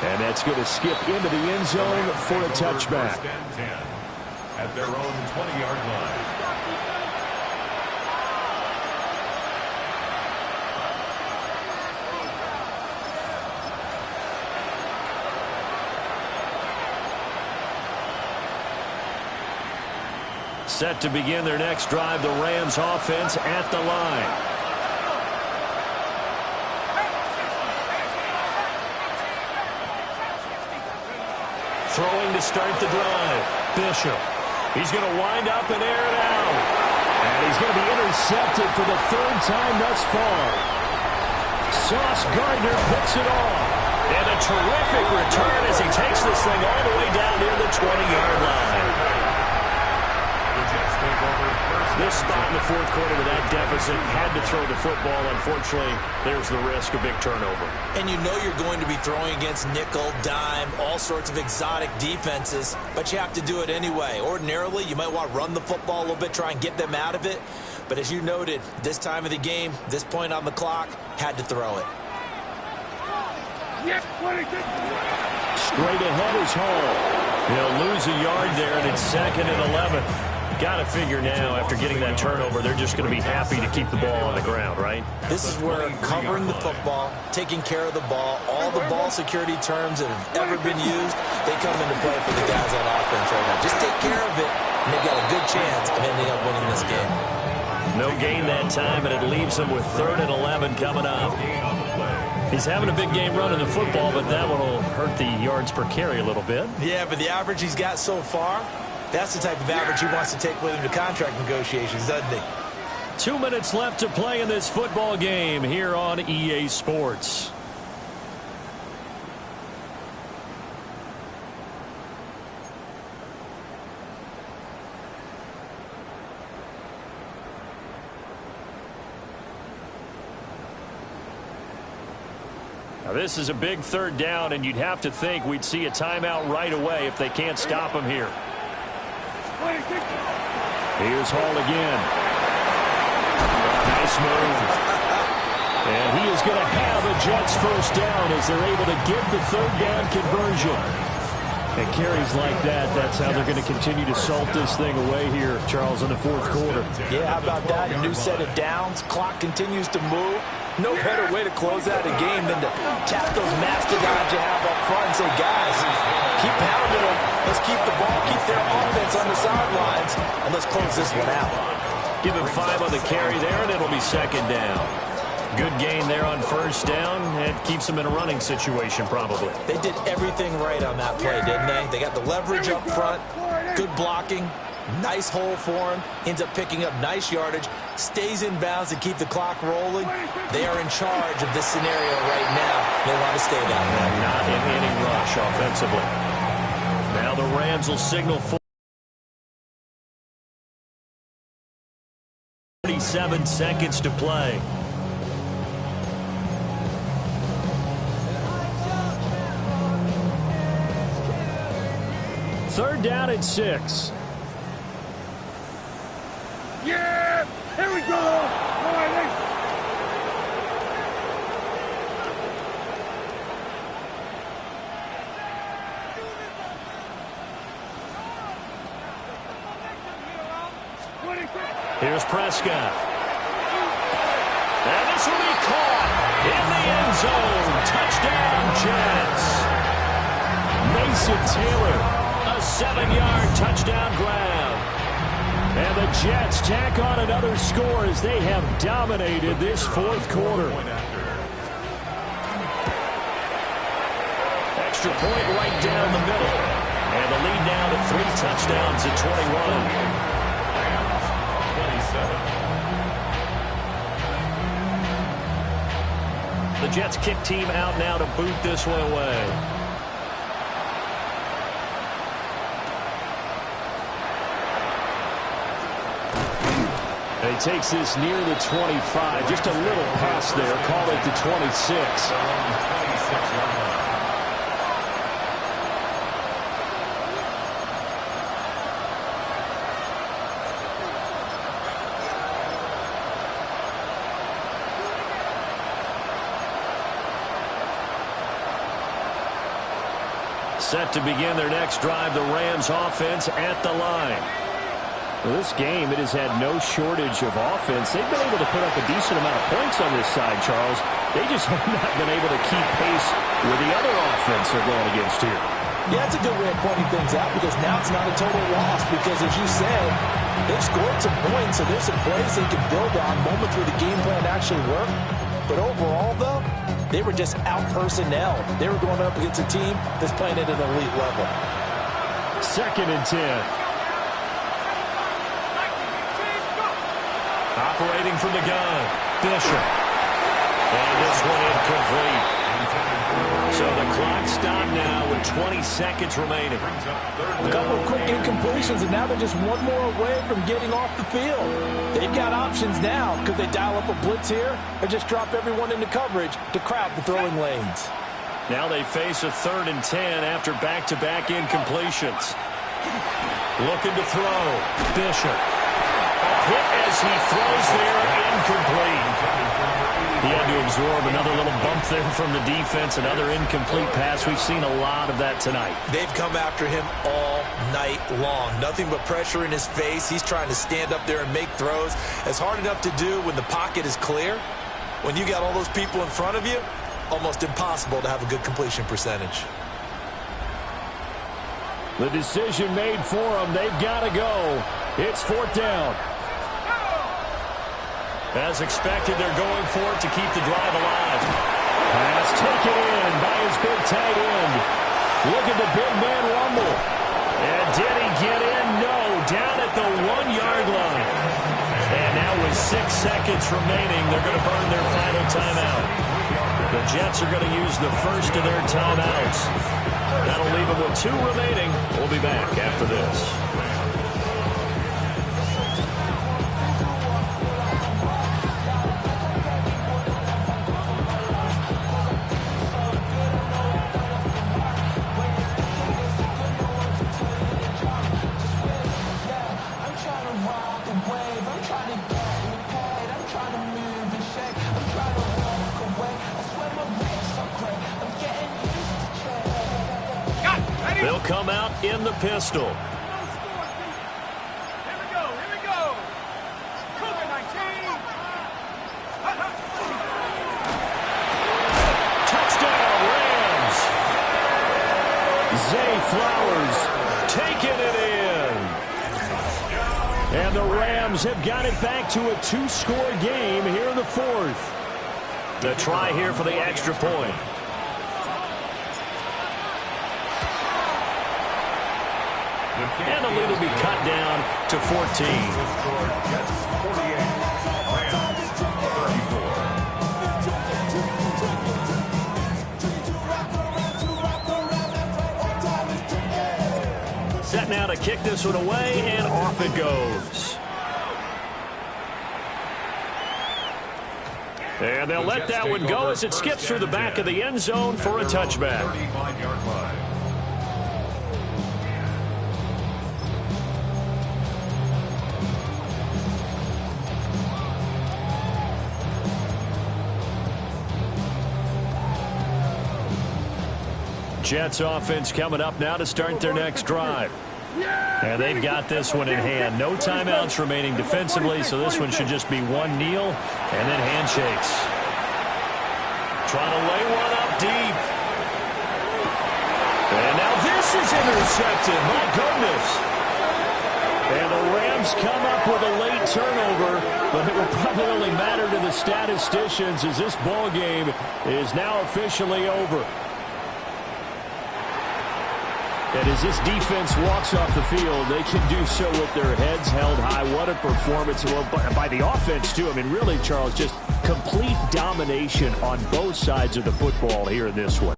Speaker 3: And that's going to skip into the end zone for a touchback.
Speaker 4: 1st and 10 at their own 20-yard line.
Speaker 3: Set to begin their next drive, the Rams offense at the line. Throwing to start the drive. Bishop. He's going to wind up and air it out. And he's going to be intercepted for the 3rd time thus far. Sauce Gardner picks it off. And a terrific return as he takes this thing all the way down near the 20-yard line. This spot in the 4th quarter with that deficit, had to throw the football. Unfortunately, there's the risk of big turnover.
Speaker 6: And you know you're going to be throwing against nickel, dime, all sorts of exotic defenses, but you have to do it anyway. Ordinarily, you might want to run the football a little bit, try and get them out of it. But as you noted, this time of the game, this point on the clock, had to throw it.
Speaker 3: Straight ahead is Hall. He'll lose a yard there, and it's 2nd and 11. Got to figure now, after getting that turnover, they're just going to be happy to keep the ball on the ground, right?
Speaker 6: This is where covering the football, taking care of the ball, all the ball security terms that have ever been used, they come into play for the guys on offense right now. Just take care of it, and they've got a good chance of ending up winning this game.
Speaker 3: No gain that time, and it leaves them with 3rd and 11 coming up. He's having a big game running the football, but that one will hurt the yards per carry a little bit.
Speaker 6: Yeah, but the average he's got so far, that's the type of average he wants to take with him to contract negotiations, doesn't he?
Speaker 3: 2 minutes left to play in this football game here on EA Sports. Now this is a big 3rd down, and you'd have to think we'd see a timeout right away if they can't stop him here. Here's Hall again. Nice move. And he is going to have a Jets 1st down as they're able to get the 3rd down conversion. And carries like that, that's how they're going to continue to salt this thing away here, Charles, in the 4th quarter.
Speaker 6: Yeah, how about that? A new set of downs. Clock continues to move.
Speaker 5: No better way to close out a game than to tap those mastodons you have up front and say, guys, keep pounding them. Let's keep the ball, keep their offense on the sidelines, and let's close this one out.
Speaker 3: Give him 5 on the carry there, and it'll be second down. Good gain there on first down. It keeps them in a running situation, probably.
Speaker 6: They did everything right on that play, didn't they? They got the leverage up front, good blocking, nice hole for him, ends up picking up nice yardage, stays in bounds to keep the clock rolling. They are in charge of this scenario right now. They want to stay that way.
Speaker 3: Not an inning rush offensively. Now the Rams will signal for 37 seconds to play. Third down and 6.
Speaker 8: Yeah! Here we go! All right, let's...
Speaker 3: Here's Prescott. And this will be caught in the end zone. Touchdown, Jets. Mason Taylor, a 7-yard touchdown grab. And the Jets tack on another score as they have dominated this fourth quarter. Extra point right down the middle. And the lead now to 3 touchdowns at 21. The Jets kick team out now to boot this one away. And he takes this near the 25. Just a little pass there. Call it the 26. Set to begin their next drive, the Rams offense at the line. Well, this game, it has had no shortage of offense. They've been able to put up a decent amount of points on this side, Charles. They just have not been able to keep pace with the other offense they're going against here.
Speaker 6: Yeah, it's a good way of pointing things out because now it's not a total loss because, as you said, they've scored some points, so there's some plays they can build on, moments where the game plan actually worked. But overall, though, they were just out-personnel. They were going up against a team that's playing at an elite level.
Speaker 3: Second and 10. Operating from the gun, Bishop. And this one incomplete. So the clock stopped now with 20 seconds remaining.
Speaker 6: A couple of quick incompletions, and now they're just one more away from getting off the field. They've got options now. Could they dial up a blitz here or just drop everyone into coverage to crowd the throwing lanes?
Speaker 3: Now they face a 3rd and 10 after back-to-back incompletions. Looking to throw. Bishop. A hit as he throws there, incomplete. He had to absorb another little bump there from the defense, another incomplete pass. We've seen a lot of that tonight.
Speaker 6: They've come after him all night long. Nothing but pressure in his face. He's trying to stand up there and make throws. It's hard enough to do when the pocket is clear. When you got all those people in front of you, almost impossible to have a good completion percentage.
Speaker 3: The decision made for them. They've got to go. It's 4th down. As expected, they're going for it to keep the drive alive. Pass taken in by his big tight end. Look at the big man rumble. And did he get in? No. Down at the 1-yard line. And now with 6 seconds remaining, they're going to burn their final timeout. The Jets are going to use the first of their timeouts. That'll leave them with 2 remaining. We'll be back after this. They'll come out in the pistol.
Speaker 8: Here we go, here we go. COVID-19.
Speaker 3: Zay Flowers taking it in. And the Rams have got it back to a 2-score game here in the fourth. The try here for the extra point. And the lead will be cut down to 14. Set now to kick this one away, and off it goes. And they'll let that one go as it skips through the back of the end zone for a touchback.
Speaker 4: 35-yard line.
Speaker 3: Jets offense coming up now to start their next drive. And they've got this one in hand. No timeouts remaining defensively, so this one should just be one kneel and then handshakes. Trying to lay one up deep. And now this is intercepted. My goodness. And the Rams come up with a late turnover, but it will probably only matter to the statisticians as this ball game is now officially over. And as this defense walks off the field, they can do so with their heads held high. What a performance by the offense, too. I mean, really, Charles, just complete domination on both sides of the football here in this one.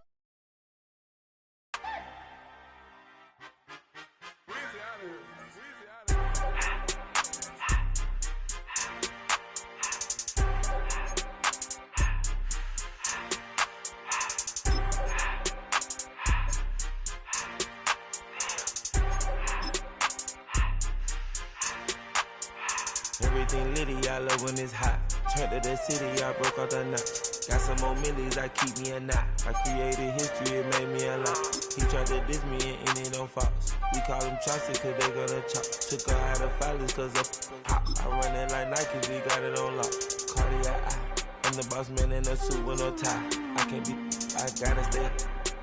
Speaker 9: Everything litty, I love when it's hot. Turned to the city, I broke out the knot. Got some more millies, I keep me a knot. I created history, it made me a lot. He tried to diss me and it on Fox. We call them Chaucer cause they gonna chop. Took her out of filers cause of hot. I run it like Nike, we got it on lock. Cardiac eye. I'm the boss man in a suit with no tie. I can't be, I gotta stay.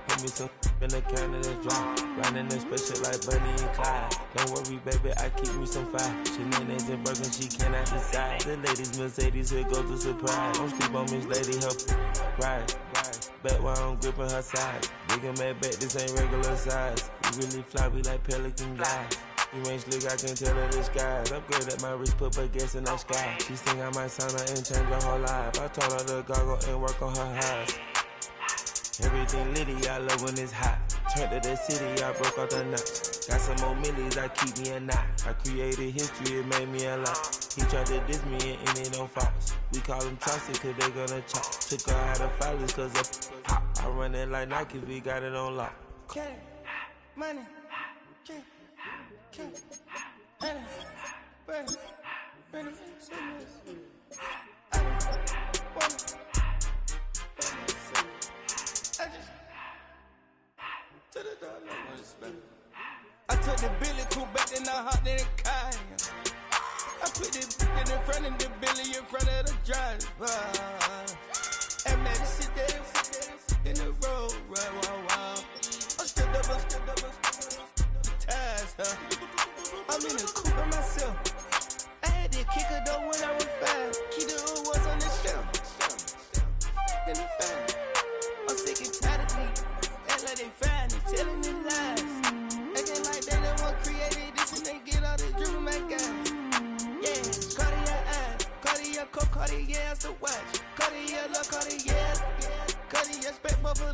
Speaker 9: Put me some in the counter that's dry. Riding the special like Bunny and Clyde. Don't worry, baby, I keep me some fire. Shenanigans and Birkin, she cannot decide. The ladies Mercedes, here go to surprise. Don't sleep on Miss Lady, help ride. Back while I'm gripping her side. Big and mad back, this ain't regular size. We really fly, we like pelican glide. You ain't slick, I can tell her the skies. Upgrade at my wrist, put baguettes in the sky. She think I might sign her and change her whole life. I told her to goggle and work on her highs. Everything litty, I love when it's hot. Turned to the city, I broke out the knot. Got some more millies, I keep me a knot. I created history, it made me a lot. He tried to diss me and it on Fox. We call them Chaucer cause they gonna chop. Took her out of filers cause of hot. I run it like Nike, we got it on lock.
Speaker 7: Okay, money, ready, I took the Billy cool back and I hopped in the car. I put the in front of the Billy in front of the driver. And man, sit there in the road, wow. I'm still up, the tires, huh? I'm in the coupe by myself. I had to kick her though when I was 5. Keep the old ones on the shelf. In the fan. I'm sick and tired of me. Act like they fine and telling them lies. Acting like they the one created this and they get all this driven my guys. Yeah, Cartier eyes, Cartier coat, Cartier ass the watch. Cartier look, Cartier, Cartier spec bubble.